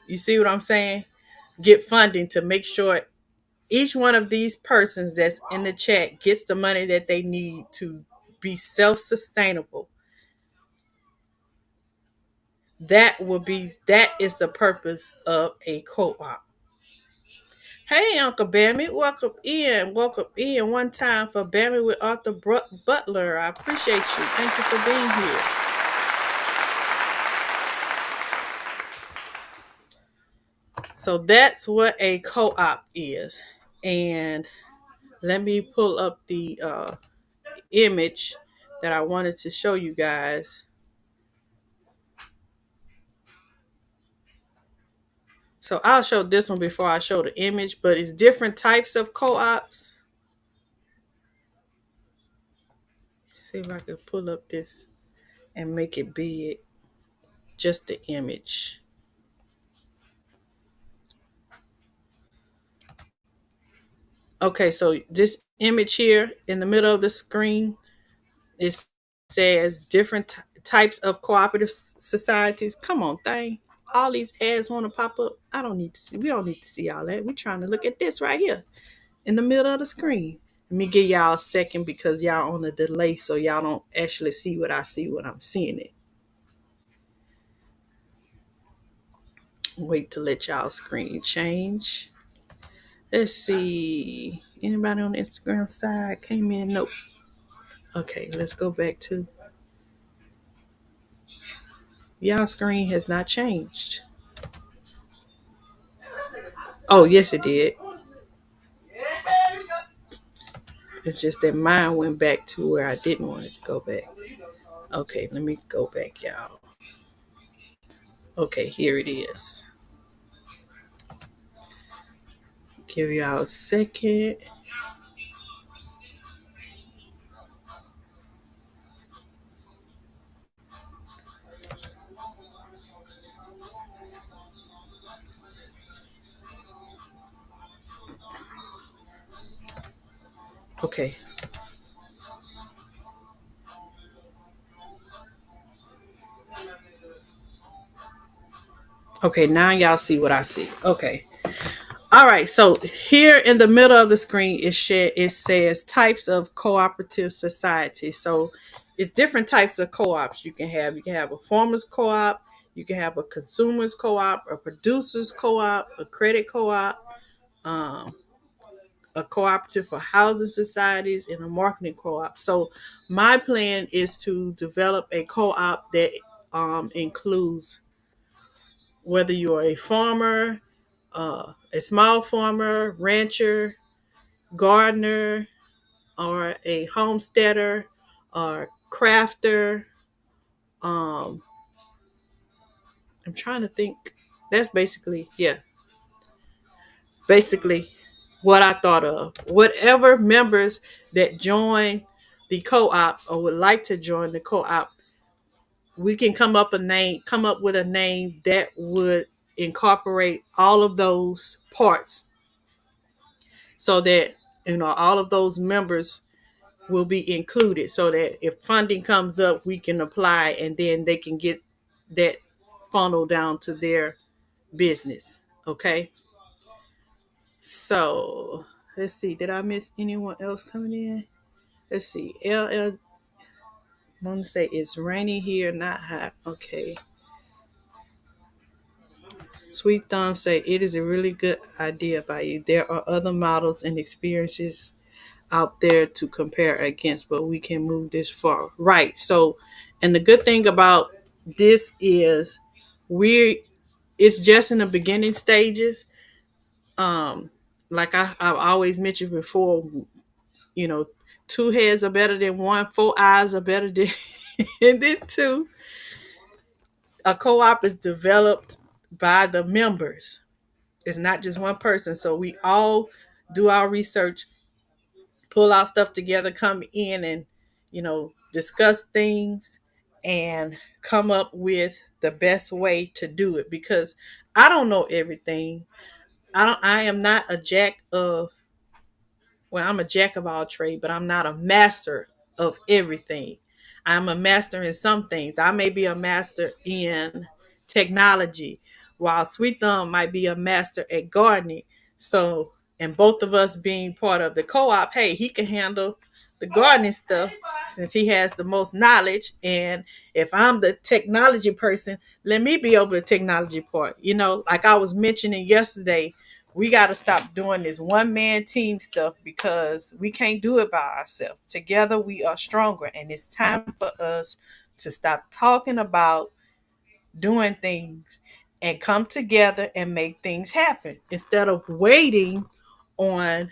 you see what I'm saying? Get funding to make sure each one of these persons that's in the chat gets the money that they need to be self-sustainable. That is the purpose of a co-op. Hey, Uncle Bammy, welcome in one time for Bammy with Arthur Butler. I appreciate you. Thank you for being here. So that's what a co-op is. And let me pull up the image that I wanted to show you guys. So I'll show this one before I show the image, but it's different types of co-ops. See if I can pull up this and make it big. Just the image. Okay, so this image here in the middle of the screen, it says different types of cooperative societies. Come on, thing. All these ads want to pop up. I don't need to see. We don't need to see all that. We're trying to look at this right here in the middle of the screen. Let me give y'all a second because y'all on a delay, so y'all don't actually see what I see when I'm seeing it. Wait to let y'all screen change. Let's see. Anybody on the Instagram side came in? Nope. Okay, let's go back to y'all screen has not changed. Oh, yes, it did. It's just that mine went back to where I didn't want it to go back. Okay, let me go back, y'all. Okay, here it is. Give y'all a second. Okay. Okay, now y'all see what I see. Okay. All right, so here in the middle of the screen it says types of cooperative societies. So it's different types of co-ops you can have. You can have a farmers co-op, you can have a consumers co-op, a producers co-op, a credit co-op, um, a cooperative for housing societies, and a marketing co-op. So my plan is to develop a co-op that includes whether you're a farmer, a small farmer, rancher, gardener, or a homesteader, or crafter. Um, I'm trying to think. That's basically what I thought of. Whatever members that join the co-op or would like to join the co-op, we can come up with a name that would incorporate all of those parts, so that all of those members will be included so that if funding comes up, we can apply and then they can get that funnel down to their business. Okay. So let's see. Did I miss anyone else coming in? Let's see. LL want to say it's rainy here, not hot. Okay. Sweet Thumb say it is a really good idea by you. There are other models and experiences out there to compare against, but we can move this far. Right. So, and the good thing about this is we it's just in the beginning stages. Um, like I've always mentioned before, you know, two heads are better than one, four eyes are better than than two. A co-op is developed by the members. It's not just one person. So we all do our research, pull our stuff together, come in and, discuss things and come up with the best way to do it because I don't know everything. I am not a jack of well, I'm a jack of all trade, but I'm not a master of everything. I'm a master in some things. I may be a master in technology, while Sweet Thumb might be a master at gardening. So, and both of us being part of the co-op, hey, he can handle the gardening stuff since he has the most knowledge. And if I'm the technology person, let me be over the technology part. Like I was mentioning yesterday, we got to stop doing this one man team stuff because we can't do it by ourselves. Together we are stronger, and it's time for us to stop talking about doing things and come together and make things happen instead of waiting on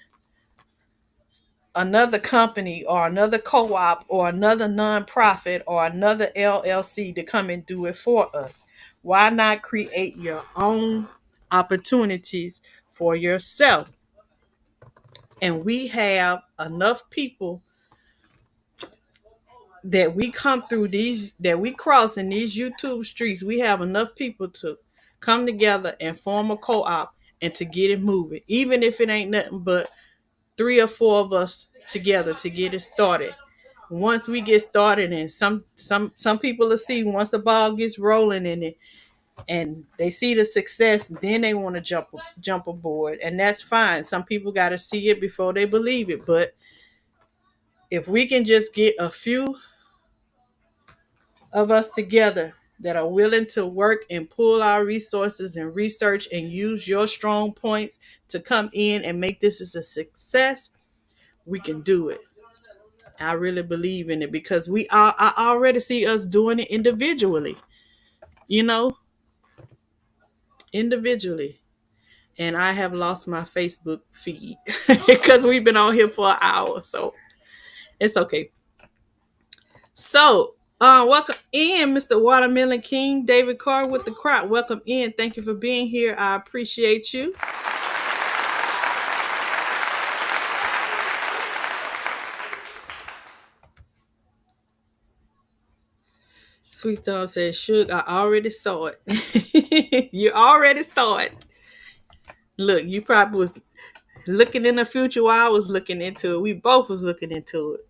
another company or another co-op or another nonprofit or another LLC to come and do it for us. Why not create your own opportunities for yourself? And we have enough people that we come through these that we cross in these YouTube streets. We have enough people to come together and form a co-op and to get it moving, even if it ain't nothing but three or four of us together to get it started. Once we get started, and some people will see once the ball gets rolling in it and they see the success, then they want to jump aboard, and that's fine. Some people got to see it before they believe it, but if we can just get a few of us together that are willing to work and pull our resources and research and use your strong points to come in and make this as a success, we can do it. I really believe in it because I already see us doing it individually, you know, individually. And I have lost my Facebook feed because we've been on here for an hour. So it's okay. So, welcome in, Mr. Watermelon King, David Carr with the crowd. Welcome in. Thank you for being here. I appreciate you. Sweet Thumb says, Suge, I already saw it. You already saw it. Look, you probably was looking in the future while I was looking into it. We both was looking into it.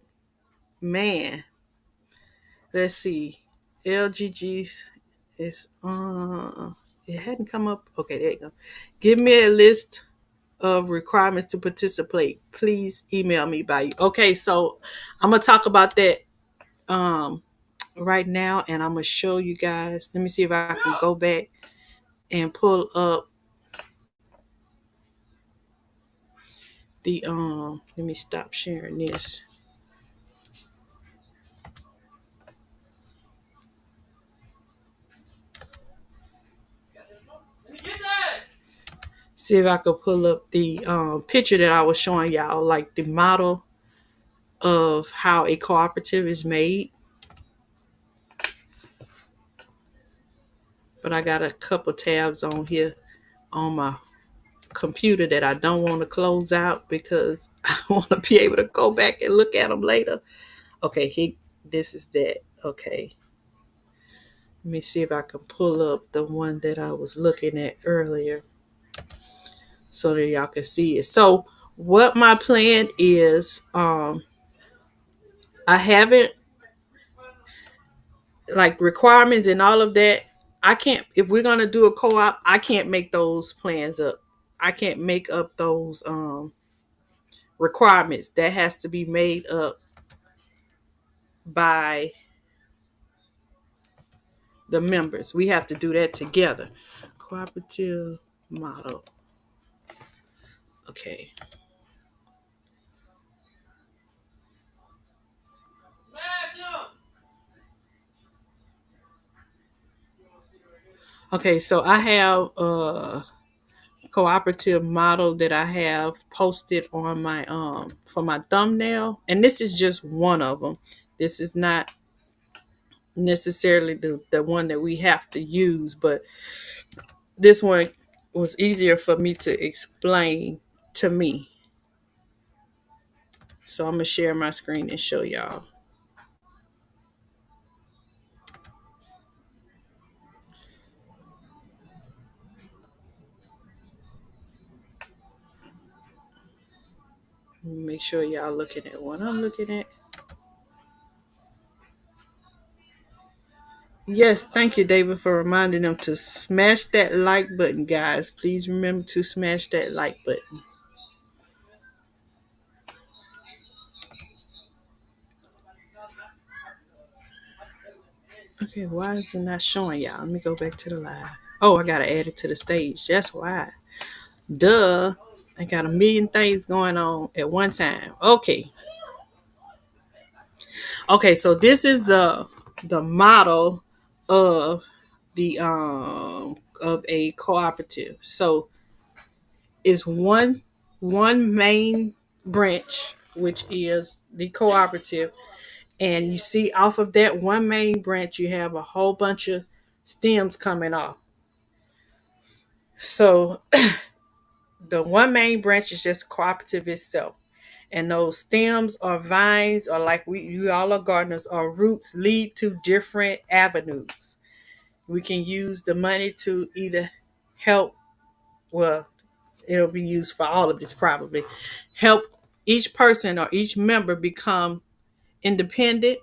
Man, let's see. LGG's is it hadn't come up. Okay, there you go. Give me a list of requirements to participate. Please email me by you. Okay, so I'm gonna talk about that right now, and I'm gonna show you guys. Let me see if I can go back and pull up the let me stop sharing this. See if I could pull up the picture that I was showing y'all, like the model of how a cooperative is made. But I got a couple tabs on here on my computer that I don't want to close out because I want to be able to go back and look at them later. Okay, this is that. Okay. Let me see if I can pull up the one that I was looking at earlier so that y'all can see it. So what my plan is, I haven't, like, requirements and all of that. I can't, if we're gonna do a co-op, I can't make those plans up. I can't make up those requirements. That has to be made up by the members. We have to do that together. Cooperative model. Okay. Okay, so I have a cooperative model that I have posted on my for my thumbnail, and this is just one of them. This is not necessarily the one that we have to use, but this one was easier for me to explain to me. So I'm gonna share my screen and show y'all. Make sure y'all looking at what I'm looking at. Yes, thank you, David, for reminding them to smash that like button, guys. Please remember to smash that like button. Okay, why is it not showing y'all? Let me go back to the live. Oh, I gotta add it to the stage. That's why. Duh. I got a million things going on at one time. Okay. Okay, so this is the model of the of a cooperative. So it's one main branch, which is the cooperative, and you see off of that one main branch you have a whole bunch of stems coming off. So the one main branch is just cooperative itself, and those stems or vines, or like we you all are gardeners, or roots, lead to different avenues. We can use the money to either help, well, it'll be used for all of this probably, help each person or each member become independent.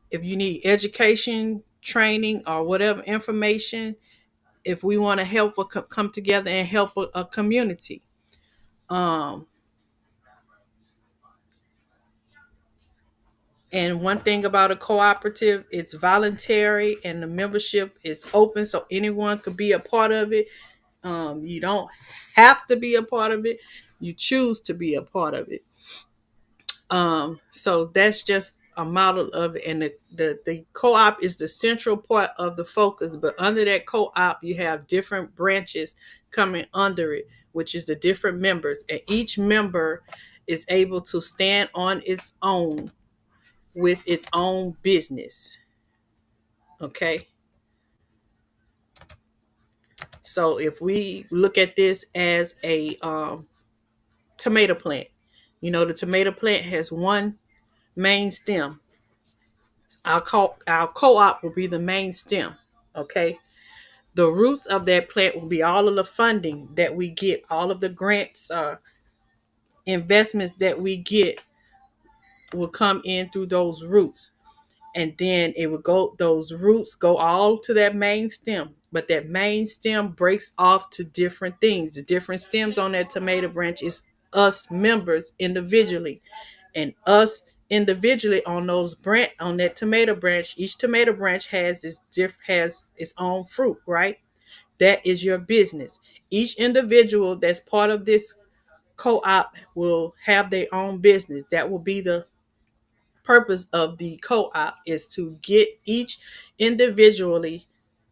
If you need education, training, or whatever information, if we want to help or come together and help a community. Um, and one thing about a cooperative, it's voluntary and the membership is open, so anyone could be a part of it. You don't have to be a part of it. You choose to be a part of it. So that's just a model of it. And the co-op is the central part of the focus, but under that co-op you have different branches coming under it, which is the different members, and each member is able to stand on its own with its own business. Okay, so if we look at this as a tomato plant, the tomato plant has one main stem. Our co-op will be the main stem. Okay, the roots of that plant will be all of the funding that we get, all of the grants, investments that we get will come in through those roots, and then it will go, those roots go all to that main stem, but that main stem breaks off to different things. The different stems on that tomato branch is us members individually, and us individually on those branch, on that tomato branch. Each tomato branch has its own fruit, right? That is your business. Each individual that's part of this co-op will have their own business. That will be the purpose of the co-op, is to get individually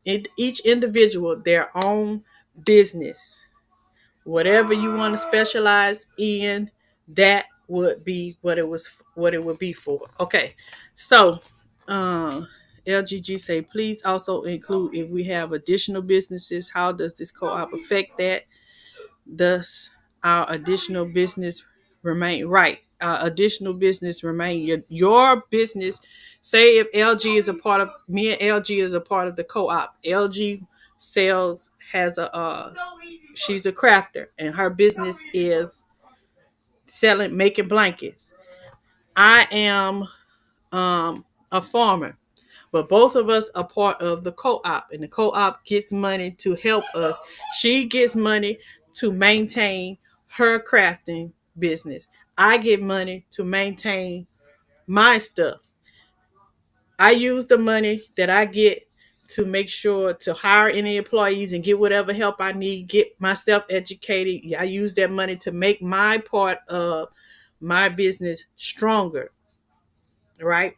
each individual their own business. Whatever you want to specialize in, that would be what it would be for. Okay. So LGG say, please also include if we have additional businesses, how does this co-op affect that? Thus, our additional business remain, right. Our additional business remain your business. Say if LG is a part of me, and LG is a part of the co-op. LG sells has a she's a crafter, and her business is selling, making blankets. I am a farmer, but both of us are part of the co-op, and the co-op gets money to help us. She gets money to maintain her crafting business. I get money to maintain my stuff. I use the money that I get to make sure to hire any employees and get whatever help I need, get myself educated. I use that money to make my part of my business stronger, right?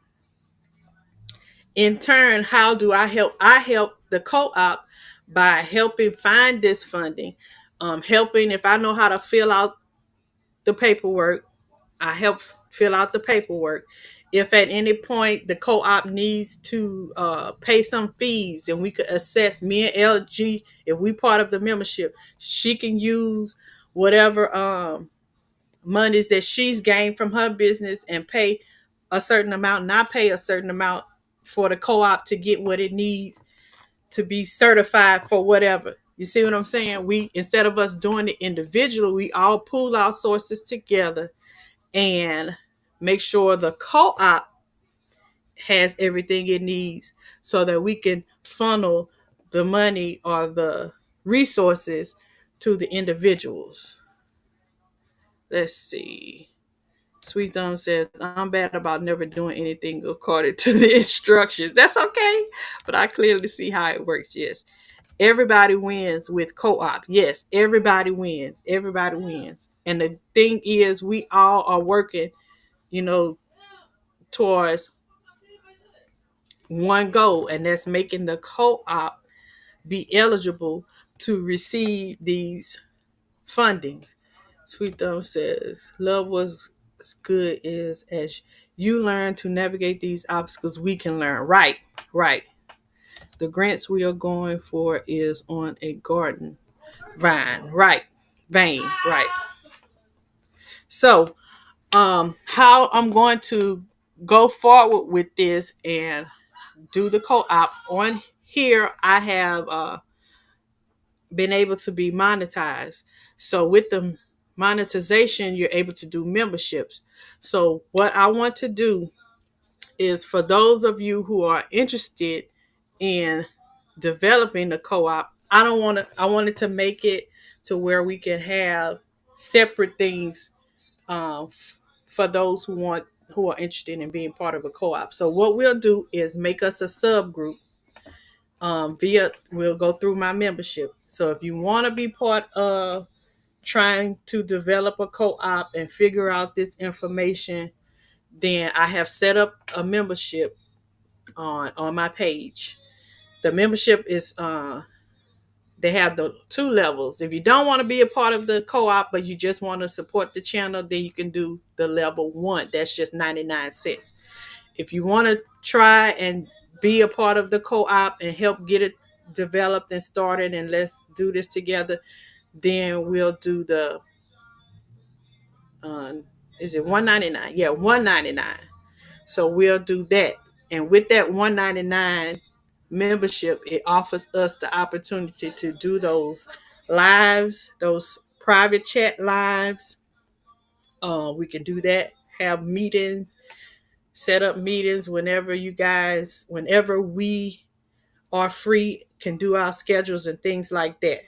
In turn, how do I help? I help the co-op by helping find this funding, helping if I know how to fill out the paperwork, I help fill out the paperwork. If at any point the co-op needs to pay some fees, and we could assess, me and LG, if we part of the membership, she can use whatever monies that she's gained from her business and pay a certain amount, and I pay a certain amount for the co-op to get what it needs to be certified for whatever. You see what I'm saying? We, instead of us doing it individually, we all pool our sources together and make sure the co-op has everything it needs so that we can funnel the money or the resources to the individuals. Let's see. Sweet Thumb says, I'm bad about never doing anything according to the instructions. That's okay, but I clearly see how it works. Yes. Everybody wins with co-op. Yes, everybody wins. Everybody wins. And the thing is, we all are working, you know, towards one goal, and that's making the co-op be eligible to receive these fundings. Sweet Thumb says, love was as good as you learn to navigate these obstacles, we can learn. Right, right. The grants we are going for is on a garden vine. Right. Vein. Right. So, how I'm going to go forward with this and do the co-op on here, I have been able to be monetized. So with the monetization, you're able to do memberships. So what I want to do is, for those of you who are interested in developing the co-op, I wanted to make it to where we can have separate things for those who are interested in being part of a co-op. So what we'll do is make us a subgroup, via we'll go through my membership. So if you want to be part of trying to develop a co-op and figure out this information, then I have set up a membership on my page. The membership is they have the two levels. If you don't want to be a part of the co-op but you just want to support the channel, then you can do the level 1. That's just 99 cents. If you want to try and be a part of the co-op and help get it developed and started, and let's do this together, then we'll do the uh, is it 199? Yeah, 199. So we'll do that. And with that 199 membership, it offers us the opportunity to do those lives, those private chat lives. We can do that, have meetings, set up meetings whenever we are free, can do our schedules and things like that.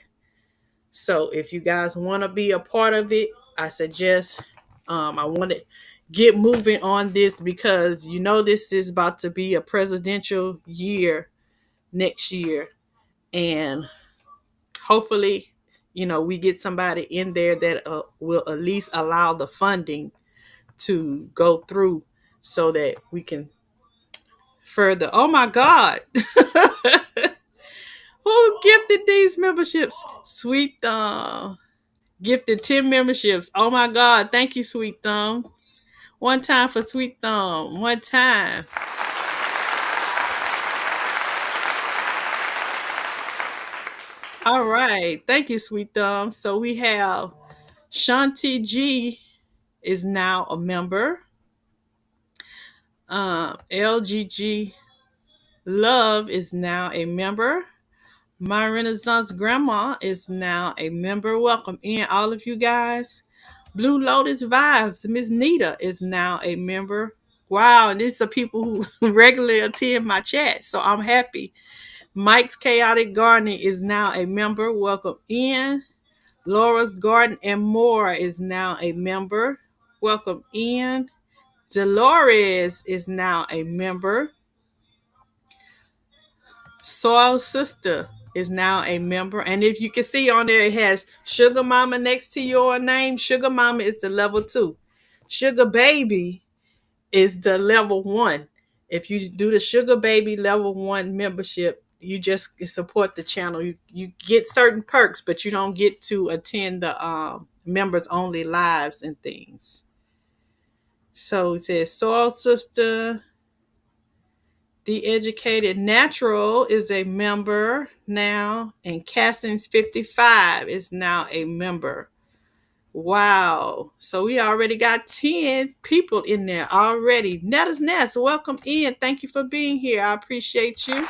So if you guys want to be a part of it, I suggest, I want to get moving on this, because this is about to be a presidential year next year, and hopefully we get somebody in there that will at least allow the funding to go through so that we can further. Oh my God. Who gifted these memberships? Sweet Thumb gifted 10 memberships. Oh my God. Thank you, Sweet Thumb. One time for Sweet Thumb. One time. All right. Thank you, Sweet Thumb. So we have Shanti G is now a member. LGG Love is now a member. My Renaissance Grandma is now a member. Welcome in, all of you guys. Blue Lotus Vibes, Miss Nita is now a member. Wow, and these are people who regularly attend my chat, so I'm happy. Mike's Chaotic Gardening is now a member. Welcome in. Laura's Garden and More is now a member. Welcome in. Dolores is now a member. Soil Sister is now a member. And if you can see on there, it has Sugar Mama next to your name. Sugar Mama is the level 2. Sugar Baby is the level 1. If you do the Sugar Baby level 1 membership, you just support the channel. You get certain perks, but you don't get to attend the members only lives and things. So it says Soil Sister, The Educated Natural is a member now, and Cassins 55 is now a member. Wow. So we already got 10 people in there already. Netta's Nest, welcome in. Thank you for being here. I appreciate you.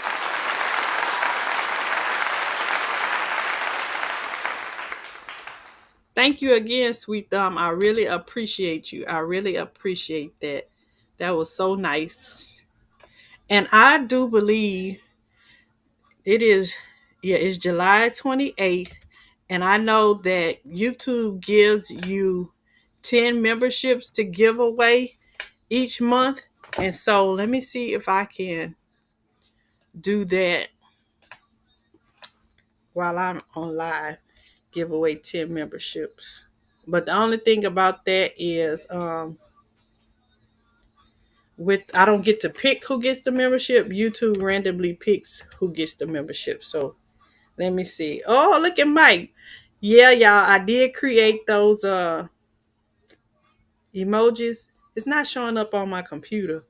Thank you again, Sweet Thumb. I really appreciate you. I really appreciate that. That was so nice. And I do believe it is, yeah, it's July 28th. And I know that YouTube gives you 10 memberships to give away each month. And so let me see if I can do that while I'm on live, give away 10 memberships. But the only thing about that is with I don't get to pick who gets the membership. YouTube randomly picks who gets the membership. So let me see. Oh, look at Mike. Yeah, y'all, I did create those emojis. It's not showing up on my computer,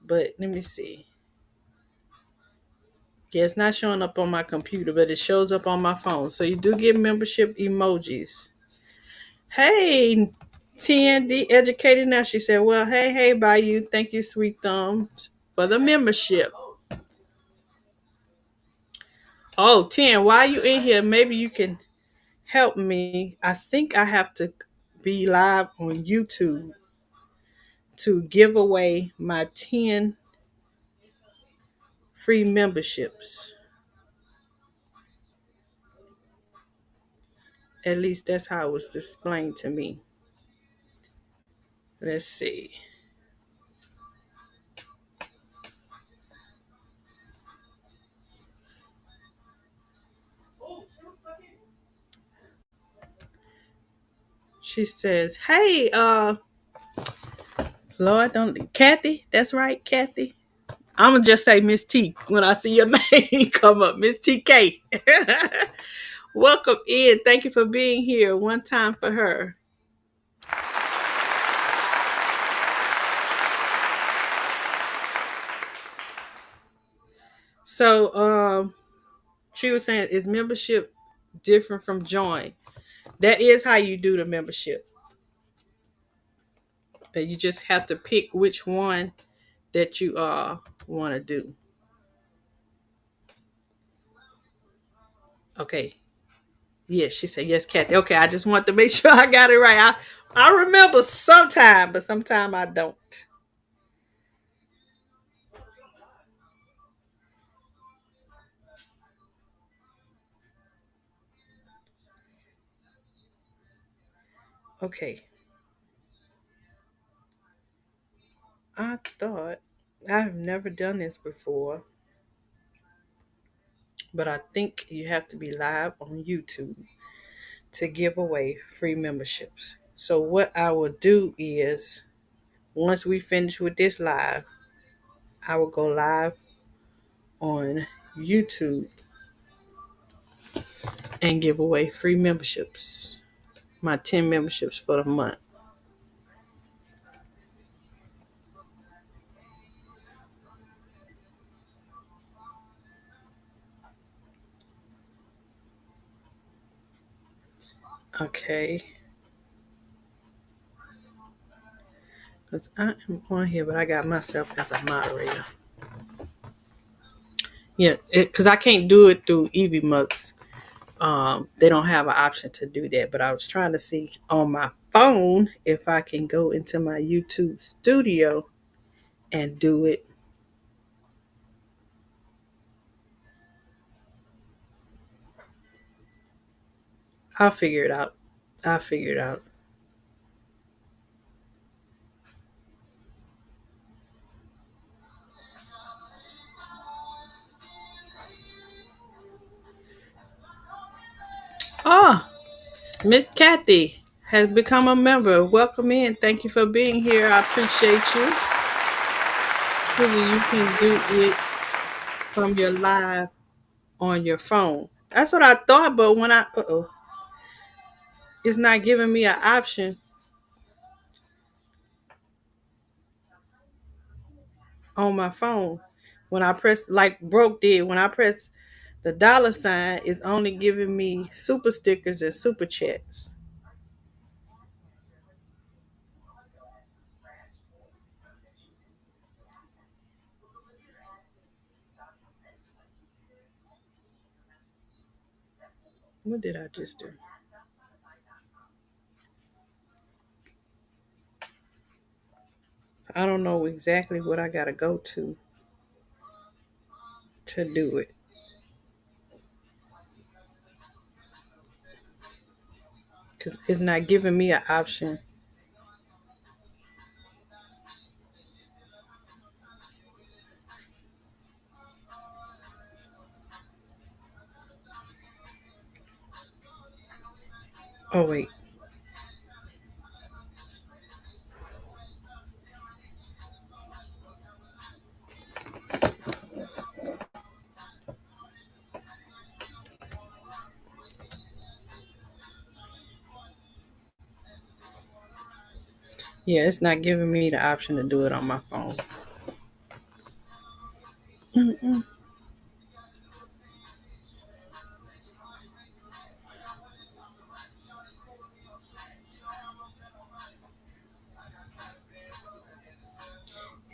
but let me see. Yeah, it's not showing up on my computer, but it shows up on my phone. So you do get membership emojis. Hey, 10 the educated now. She said, well, hey, by you. Thank you, Sweet Thumbs, for the membership. Oh, 10, why are you in here? Maybe you can help me. I think I have to be live on YouTube to give away my 10 free memberships. At least that's how it was explained to me. Let's see. She says, hey, Lord, don't Kathy, that's right, Kathy. I'm gonna just say Miss T when I see your name come up, Miss TK. Welcome in. Thank you for being here. One time for her. So, she was saying, is membership different from join? That is how you do the membership. You just have to pick which one that you want to do. Okay. Yes, she said yes, Kathy. Okay, I just want to make sure I got it right. I remember sometime, but sometime I don't. Okay. I thought I've never done this before, but I think you have to be live on YouTube to give away free memberships. So what I will do is once we finish with this live, I will go live on YouTube and give away free memberships. My 10 memberships for the month. Okay. Because I am on here, but I got myself as a moderator. Yeah, because I can't do it through EasyMux. They don't have an option to do that. But I was trying to see on my phone if I can go into my YouTube studio and do it. I'll figure it out. I'll figure it out. Oh, Miss Kathy has become a member. Welcome in. Thank you for being here. I appreciate you. Hopefully you can do it from your live on your phone. That's what I thought, but when it's not giving me an option on my phone. When I press, like Broke did, when I press the dollar sign, it's only giving me super stickers and super chats. What did I just do? I don't know exactly what I gotta go to do it. Because it's not giving me an option. Oh wait. Yeah, it's not giving me the option to do it on my phone.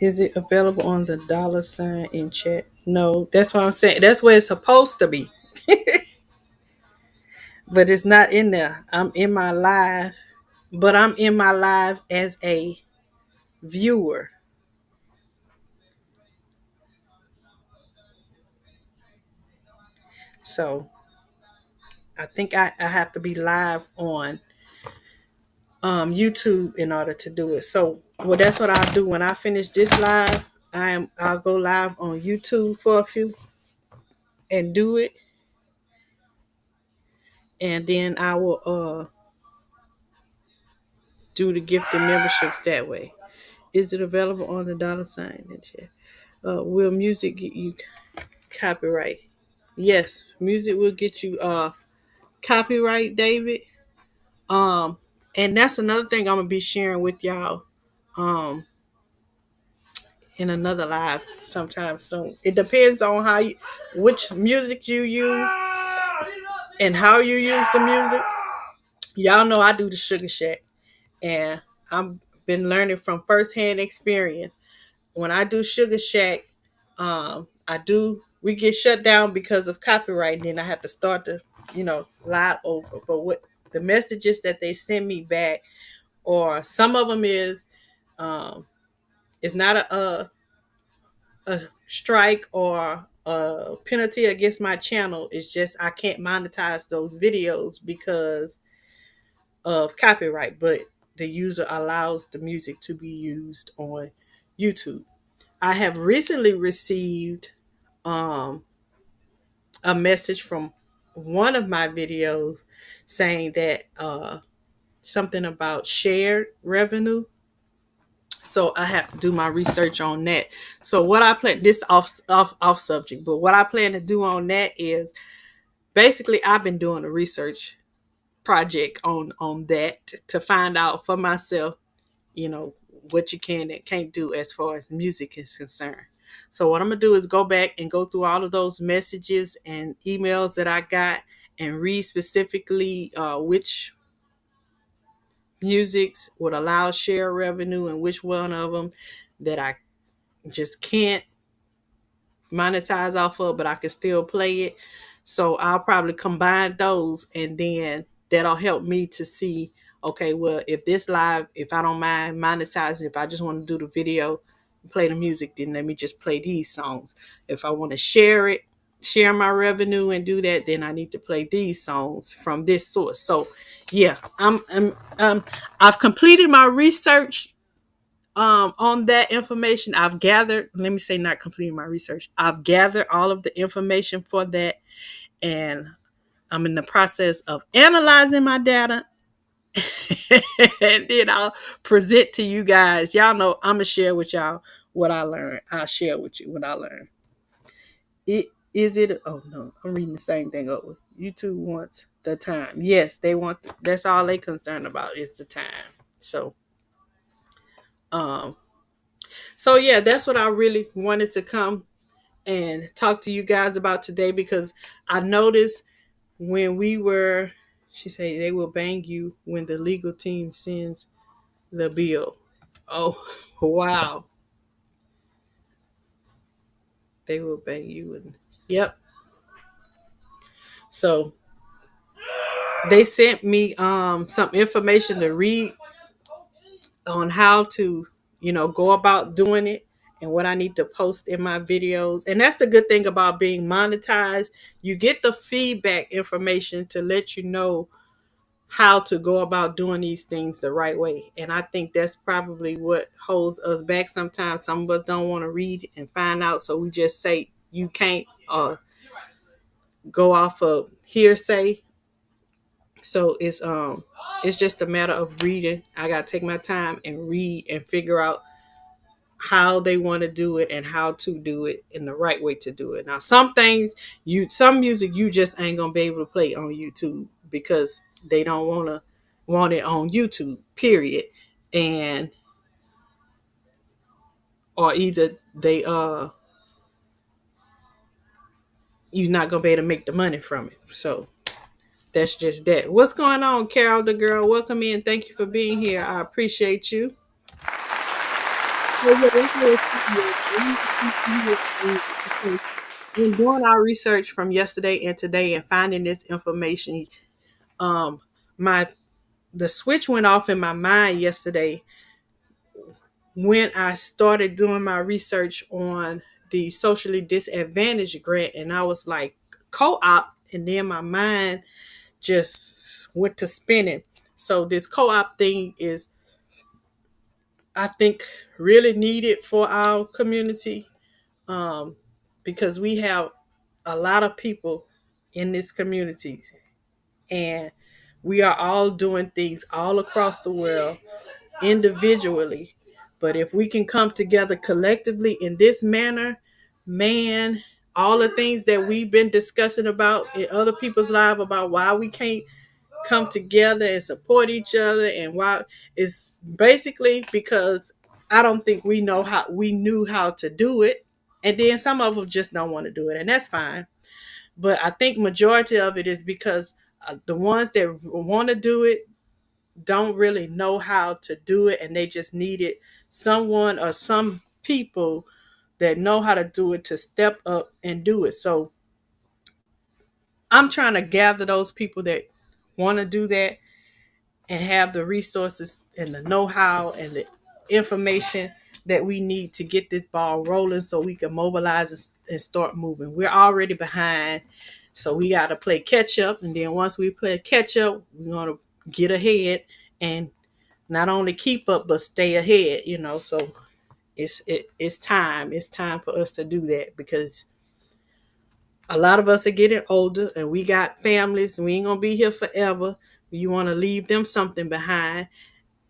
Is it available on the dollar sign in chat? No, that's what I'm saying. That's where it's supposed to be. But it's not in there. I'm in my live, but I'm in my live as a viewer. So I think I have to be live on YouTube in order to do it. So well that's what I'll do when I finish this live. I'll go live on YouTube for a few and do it, and then I will do the gift and memberships that way. Is it available on the dollar sign in chat? Will music get you copyright? Yes, music will get you copyright, David. Um, and that's another thing I'm gonna be sharing with y'all um in another live sometime soon. It depends on which music you use and how you use the music. Y'all know I do the Sugar Shack, and I've been learning from firsthand experience. When I do Sugar Shack, I do we get shut down because of copyright, and then I have to start the live over. But what the messages that they send me back, or some of them um, is not a strike or a penalty against my channel. It's just I can't monetize those videos because of copyright, but the user allows the music to be used on YouTube. I have recently received um, a message from one of my videos saying that something about shared revenue. So I have to do my research on that. So what I plan this off subject, but what I plan to do on that is basically I've been doing a research project on that to find out for myself, you know, what you can and can't do as far as music is concerned. So what I'm gonna do is go back and go through all of those messages and emails that I got and read specifically which musics would allow share revenue and which one of them that I just can't monetize off of, but I can still play it. So I'll probably combine those, and then that'll help me to see, okay, well, if this live, if I don't mind monetizing, if I just want to do the video, play the music, then let me just play these songs. If I want to share it, share my revenue and do that, then I need to play these songs from this source. So yeah, I've completed my research on that information. I've gathered, let me say not completing my research. I've gathered all of the information for that, and I'm in the process of analyzing my data and then I'll present to you guys. Y'all know I'm gonna share with y'all what I learned. I'll share with you what I learned. It is it. Oh no, I'm reading the same thing over. YouTube wants the time. Yes, they want. That's all they concerned about is the time. So, um, so yeah, that's what I really wanted to come and talk to you guys about today because I noticed when we were. She said they will bang you when the legal team sends the bill. Oh, wow. They will bang you. And yep. So they sent me some information to read on how to, go about doing it and what I need to post in my videos. And that's the good thing about being monetized. You get the feedback information to let you know how to go about doing these things the right way. And I think that's probably what holds us back sometimes. Some of us don't want to read and find out, so we just say you can't go off of hearsay. So it's just a matter of reading. I gotta take my time and read and figure out how they want to do it and how to do it in the right way to do it. Now some things some music you just ain't gonna be able to play on YouTube because they don't want it on YouTube, period. And or either they you're not gonna be able to make the money from it. So that's just that. What's going on, Carol the girl? Welcome in. Thank you for being here. I appreciate you. So yeah, that's what it's because in doing our research from yesterday and today and finding this information, um, my the switch went off in my mind yesterday when I started doing my research on the socially disadvantaged grant, and I was like co-op, and then my mind just went to spinning. So this co-op thing is, I think, really needed for our community, um, because we have a lot of people in this community, and we are all doing things all across the world individually. But if we can come together collectively in this manner, man, all the things that we've been discussing about in other people's lives about why we can't come together and support each other, and why it's basically because I don't think we knew how to do it, and then some of them just don't want to do it, and that's fine. But I think majority of it is because the ones that want to do it don't really know how to do it, and they just needed someone or some people that know how to do it to step up and do it. So I'm trying to gather those people that want to do that and have the resources and the know-how and the information that we need to get this ball rolling so we can mobilize and start moving. We're already behind, so we got to play catch up, and then once we play catch up, we're going to get ahead and not only keep up but stay ahead, so it's time for us to do that, because a lot of us are getting older and we got families and we ain't gonna be here forever. You want to leave them something behind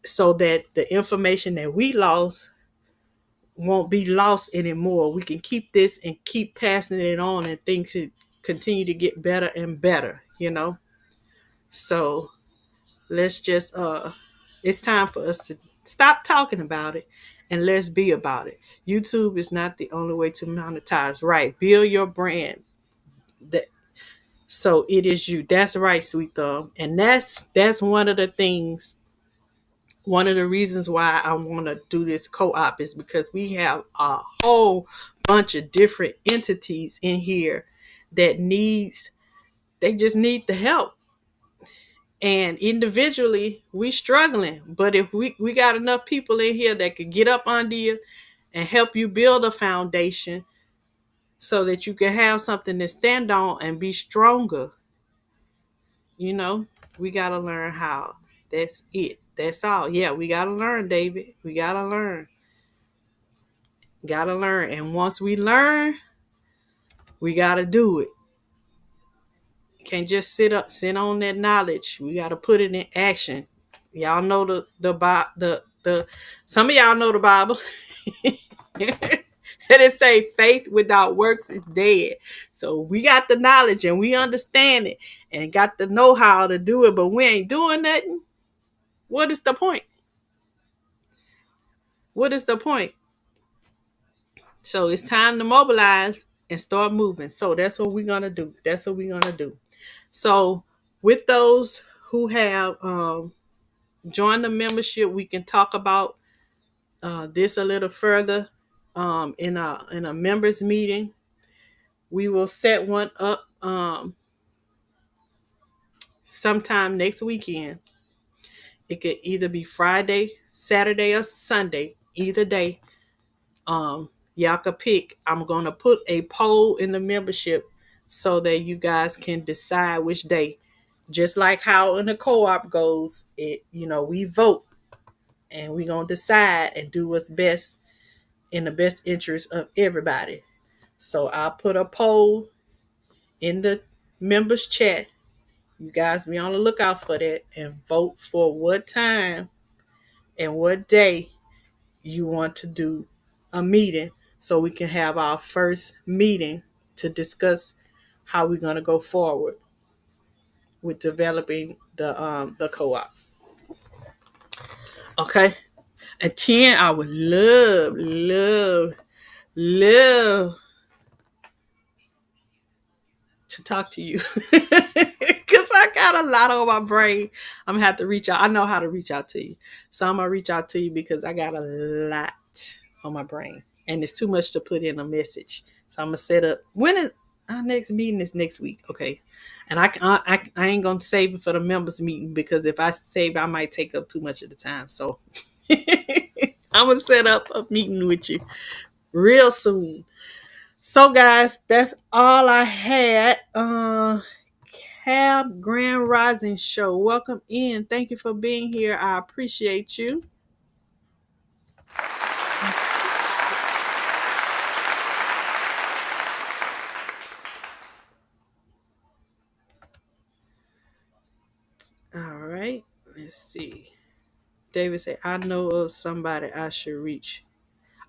so that the information that we lost won't be lost anymore. We can keep this and keep passing it on, and things could continue to get better and better. So let's just it's time for us to stop talking about it and let's be about it. YouTube is not the only way to monetize. Right. Build your brand. That so it is you. That's right, sweet thumb. And that's one of the reasons why I want to do this co-op is because we have a whole bunch of different entities in here that they just need the help. And individually we struggling, but if we got enough people in here that could get up under you and help you build a foundation so that you can have something to stand on and be stronger. You know, we got to learn how. That's it. That's all. Yeah, we got to learn, David. We got to learn. Got to learn. And once we learn, we got to do it. Can't just sit on that knowledge. We got to put it in action. Y'all know the some of y'all know the Bible. And it say faith without works is dead. So we got the knowledge and we understand it and got the know how to do it, but we ain't doing nothing. What is the point? What is the point? So it's time to mobilize and start moving. So that's what we're gonna do. That's what we're gonna do. So with those who have joined the membership, we can talk about this a little further in a members meeting. We will set one up sometime next weekend. It could either be Friday, Saturday, or Sunday. Either day, y'all could pick. I'm gonna put a poll in the membership so that you guys can decide which day. Just like how in the co-op goes, we vote and we gonna decide and do what's best in the best interest of everybody. So I'll put a poll in the members chat. You guys be on the lookout for that and vote for what time and what day you want to do a meeting so we can have our first meeting to discuss how we're going to go forward with developing the co-op. Okay. And 10, I would love to talk to you because I got a lot on my brain. I'm gonna have to reach out. I know how to reach out to you, so I'm gonna reach out to you because I got a lot on my brain and it's too much to put in a message. So I'm gonna set up when is our next meeting is next week, okay? And I ain't gonna save it for the members meeting because if I save, I might take up too much of the time. So I'm gonna set up a meeting with you real soon. So guys, that's all I had. Cab Grand Rising Show. Welcome in. Thank you for being here. I appreciate you. All right. Let's see. David said, I know of somebody I should reach.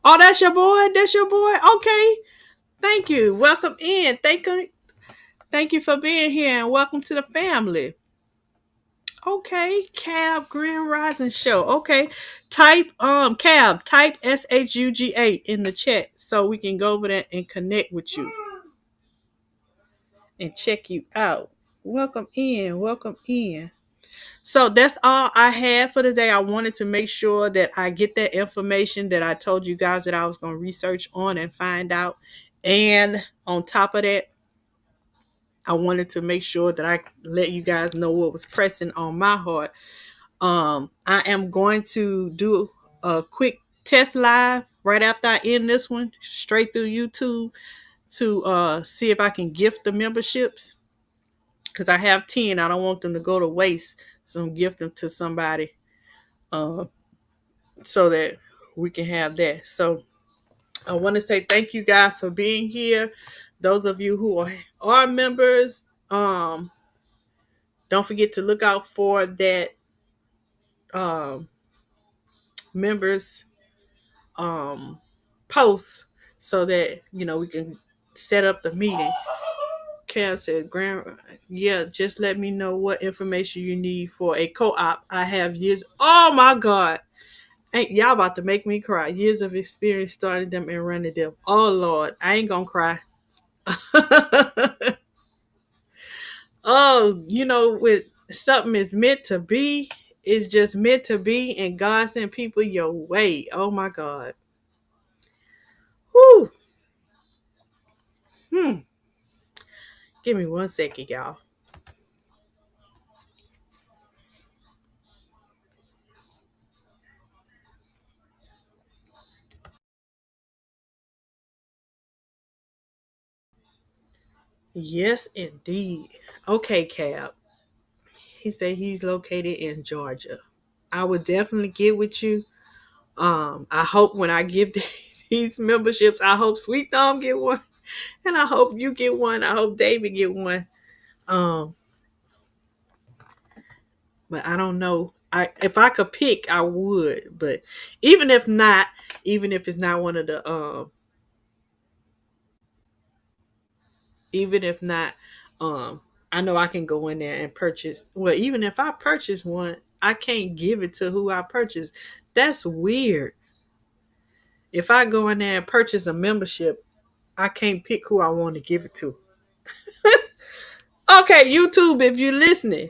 Oh, that's your boy. That's your boy. Okay. Thank you. Welcome in. Thank you for being here and welcome to the family. Okay, Cab Grand Rising Show. Okay. Type SHUGA in the chat so we can go over there and connect with you and check you out. Welcome in. Welcome in. So that's all I had for today. I wanted to make sure that I get that information that I told you guys that I was going to research on and find out. And on top of that, I wanted to make sure that I let you guys know what was pressing on my heart. I am going to do a quick test live right after I end this one, straight through YouTube to see if I can gift the memberships because I have 10. I don't want them to go to waste, so I'm gift them to somebody uh, so that we can have that. So I want to say thank you guys for being here. Those of you who are members, don't forget to look out for that um, members post so that we can set up the meeting. Cam said, "Grand, yeah, just let me know what information you need for a co-op. I have years. Oh my God, ain't y'all about to make me cry? Years of experience starting them and running them. Oh Lord, I ain't gonna cry. Oh, with something is meant to be, it's just meant to be, and God sent people your way. Oh my God. Whew. Give me 1 second, y'all. Yes, indeed. Okay, Cab. He said he's located in Georgia. I would definitely get with you. I hope when I give these memberships, I hope Sweet Thumb get one, and I hope you get one. I hope David get one. Um, but I don't know. If I could pick, I would. But even if not, even if it's not one of the even if not, I know I can go in there and purchase. Well, even if I purchase one, I can't give it to who I purchase. That's weird. If I go in there and purchase a membership, I can't pick who I want to give it to. Okay, YouTube, if you're listening,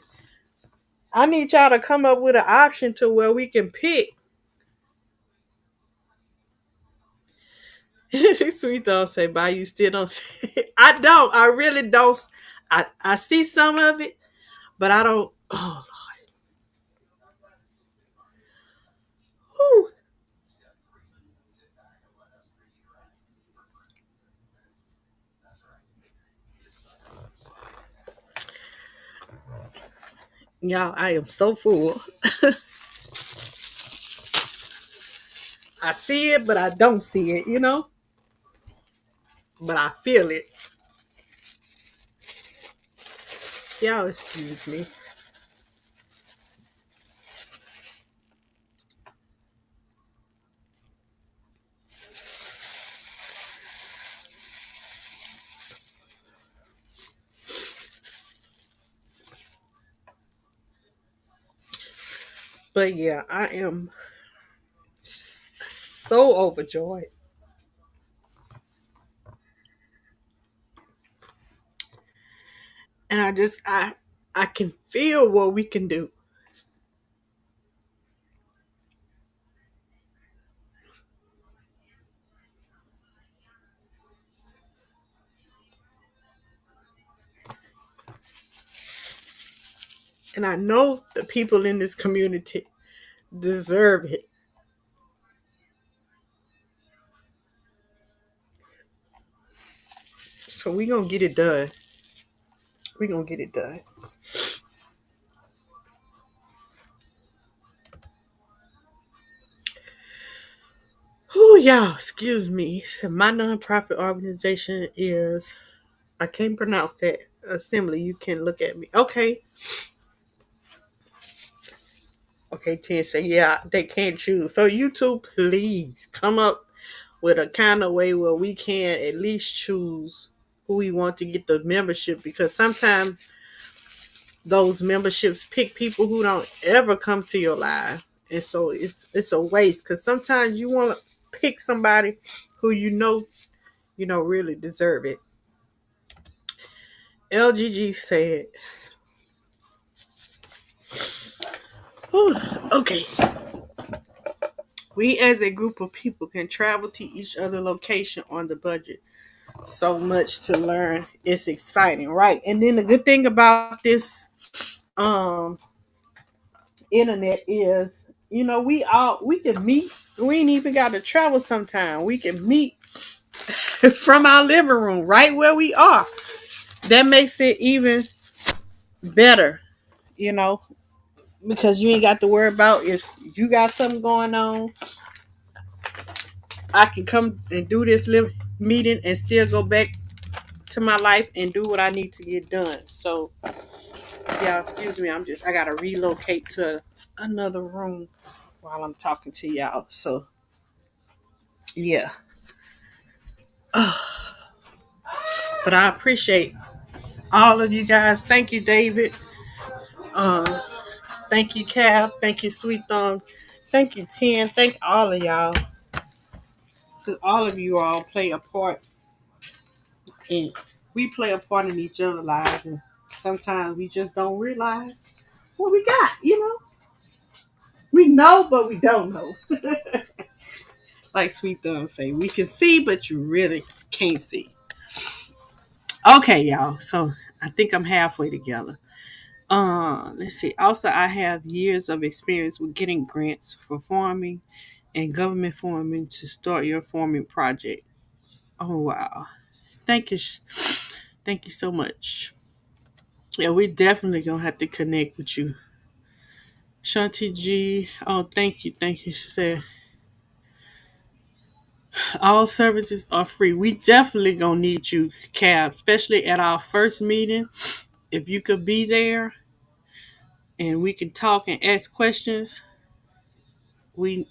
I need y'all to come up with an option to where we can pick. Sweet don't say bye. You still don't. I don't. I really don't. I see some of it, but I don't. Oh, whew. Y'all, I am so full. I see it, but I don't see it. But I feel it. Y'all, excuse me. But yeah, I am so overjoyed, and I can feel what we can do. And I know the people in this community deserve it. So we gonna get it done. We gonna get it done. Oh, y'all, excuse me. My nonprofit organization is, I can't pronounce that. Assembly, you can look at me. Okay. Okay, Ten say, yeah, they can't choose. So, you two, please come up with a kind of way where we can at least choose who we want to get the membership, because sometimes those memberships pick people who don't ever come to your live. And so it's a waste, because sometimes you want to pick somebody who really deserve it. LGG said, "Whew, okay, we as a group of people can travel to each other location on the budget. So much to learn. It's exciting, right? And then the good thing about this um internet is, we can meet. We ain't even got to travel sometime. We can meet from our living room right where we are. That makes it even better, you know, because you ain't got to worry about if you got something going on. I can come and do this live meeting and still go back to my life and do what I need to get done. So, yeah, excuse me. I gotta relocate to another room while I'm talking to y'all. So, yeah. But I appreciate all of you guys. Thank you, David. Um, Thank you, Cal. Thank you, Sweet Thumb. Thank you, Ten. Thank all of y'all. Because all of you all play a part in, we play a part in each other's lives. And sometimes we just don't realize what we got. We know, but we don't know. Like Sweet Thumb say, we can see, but you really can't see. Okay, y'all. So I think I'm halfway together. Let's see. Also, I have years of experience with getting grants for farming and government farming to start your farming project. Oh wow! Thank you, Thank you so much. Yeah, we definitely gonna have to connect with you. Shanti G. Oh, thank you. Thank you. She said all services are free. We definitely gonna need you, Cab, especially at our first meeting. If you could be there and we can talk and ask questions, we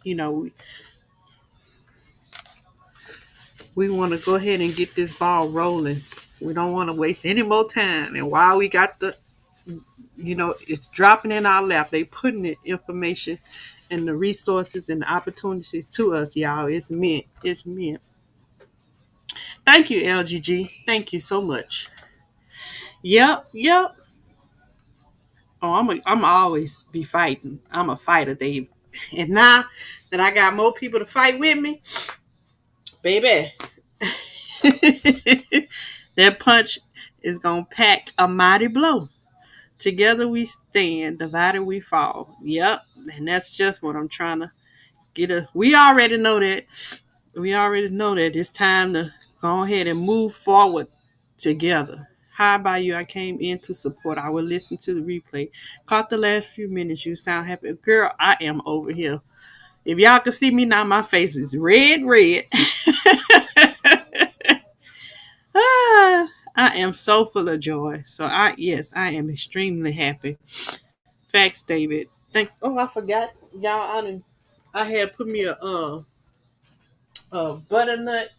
want to go ahead and get this ball rolling. We don't want to waste any more time. And while we got it's dropping in our lap, they putting the information and the resources and the opportunities to us, y'all. It's meant. It's meant. Thank you, LGG. Thank you so much. Yep, yep. Oh, I'm always be fighting. I'm a fighter, Dave. And now that I got more people to fight with me, baby, that punch is gonna pack a mighty blow. Together we stand, divided we fall. Yep, and that's just what I'm trying to get. We already know that. We already know that it's time to go ahead and move forward together. Hi, by you. I came in to support. I will listen to the replay. Caught the last few minutes. You sound happy. Girl, I am over here. If y'all can see me now, my face is red, red. Ah, I am so full of joy. So yes, I am extremely happy. Facts, David. Thanks. Oh, I forgot. Y'all, I had put me a butternut.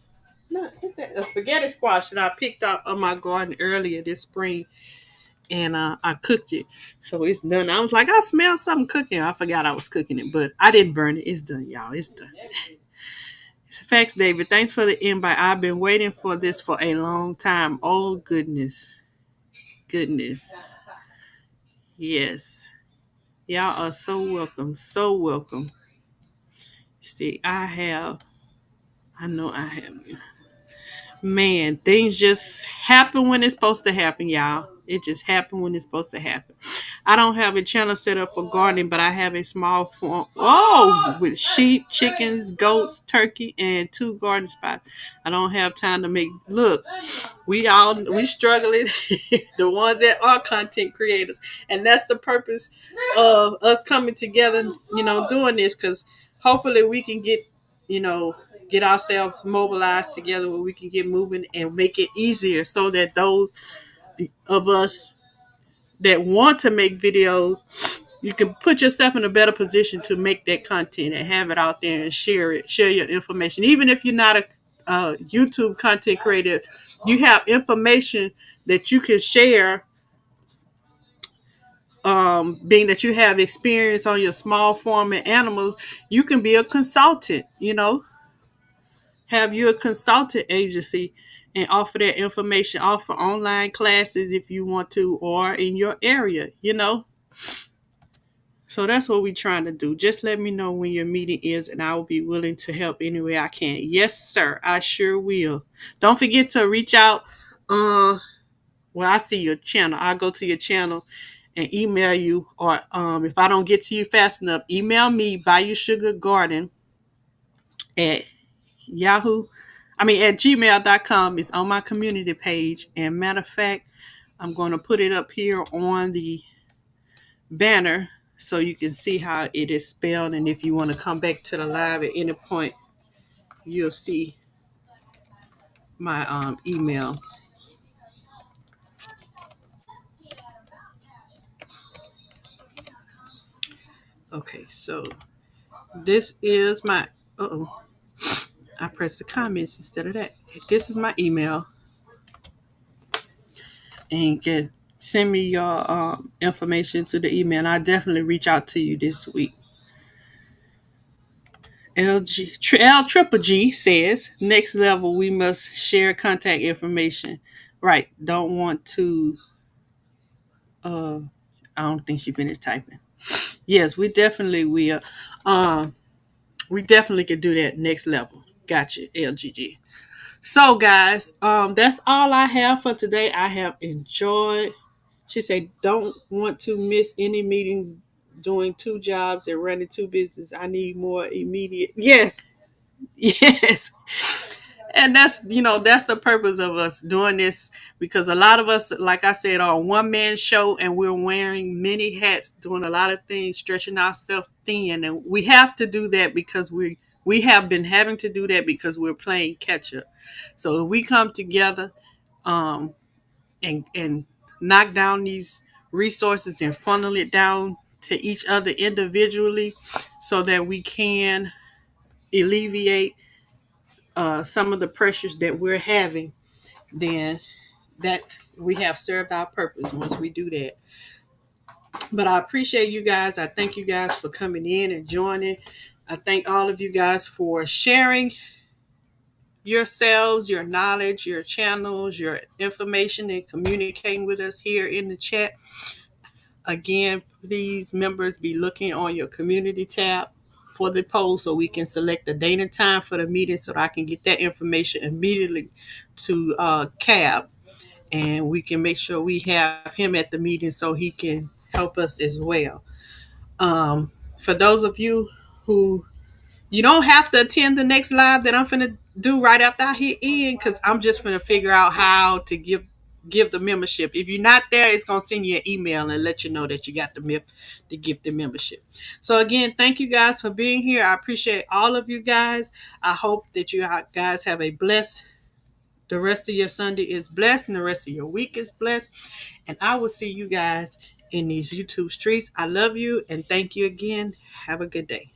No, it's a spaghetti squash that I picked up on my garden earlier this spring, and I cooked it, so it's done. I was like, I smell something cooking. I forgot I was cooking it, but I didn't burn it. It's done, y'all. It's done. Facts, David. Thanks for the invite. I've been waiting for this for a long time. Oh goodness, goodness. Yes, y'all are so welcome. So welcome. See, I know I have. Man, things just happen when it's supposed to happen, y'all. It just happened when it's supposed to happen. I don't have a channel set up for gardening, but I have a small farm. Oh, with sheep, chickens, goats, turkey, and 2 garden spots. I don't have time to make. Look, we struggling. The ones that are content creators, and that's the purpose of us coming together. Doing this because hopefully we can you know get ourselves mobilized together where we can get moving and make it easier so that those of us that want to make videos, you can put yourself in a better position to make that content and have it out there and share your information. Even if you're not a YouTube content creator, you have information that you can share, being that you have experience on your small farm and animals. You can be a consultant, have you a consultant agency and offer that information, offer online classes if you want to, or in your area. So that's what we're trying to do. Just let me know when your meeting is, and I will be willing to help any way I can. Yes, sir, I sure will. Don't forget to reach out. I see your channel. I'll go to your channel and email you, or if I don't get to you fast enough, email me buyyoursugargarden at Yahoo. At gmail.com. It's on my community page. And matter of fact, I'm going to put it up here on the banner so you can see how it is spelled. And if you want to come back to the live at any point, you'll see my email. Okay, so this is my. Uh-oh. I pressed the comments instead of that. This is my email. And you can send me your information to the email. And I'll definitely reach out to you this week. L Triple G says, next level, we must share contact information. Right. Don't want to, I don't think she finished typing. Yes, we definitely will. We definitely could do that next level. Gotcha, LGG. So, guys, that's all I have for today. I have enjoyed. She said, don't want to miss any meetings, doing 2 jobs and running 2 businesses. I need more immediate. Yes, yes. And that's the purpose of us doing this, because a lot of us, like I said, are a one man show, and we're wearing many hats, doing a lot of things, stretching ourselves thin, and we have to do that because we have been having to do that because we're playing catch up. So if we come together, um, and knock down these resources and funnel it down to each other individually, so that we can alleviate some of the pressures that we're having, then that we have served our purpose once we do that. But I appreciate you guys. I thank you guys for coming in and joining. I thank all of you guys for sharing yourselves, your knowledge, your channels, your information, and communicating with us here in the chat. Again, please, members, be looking on your community tab for the poll so we can select the date and time for the meeting, so that I can get that information immediately to Cab, and we can make sure we have him at the meeting so he can help us as well. For those of you who, you don't have to attend the next live that I'm finna do right after I hit in, because I'm just finna figure out how to give the membership. If you're not there, it's gonna send you an email and let you know that you got to give the membership. So again, thank you guys for being here. I appreciate all of you guys. I hope that you guys have a blessed, the rest of your Sunday is blessed, and the rest of your week is blessed. And I will see you guys in these YouTube streets. I love you and thank you again. Have a good day.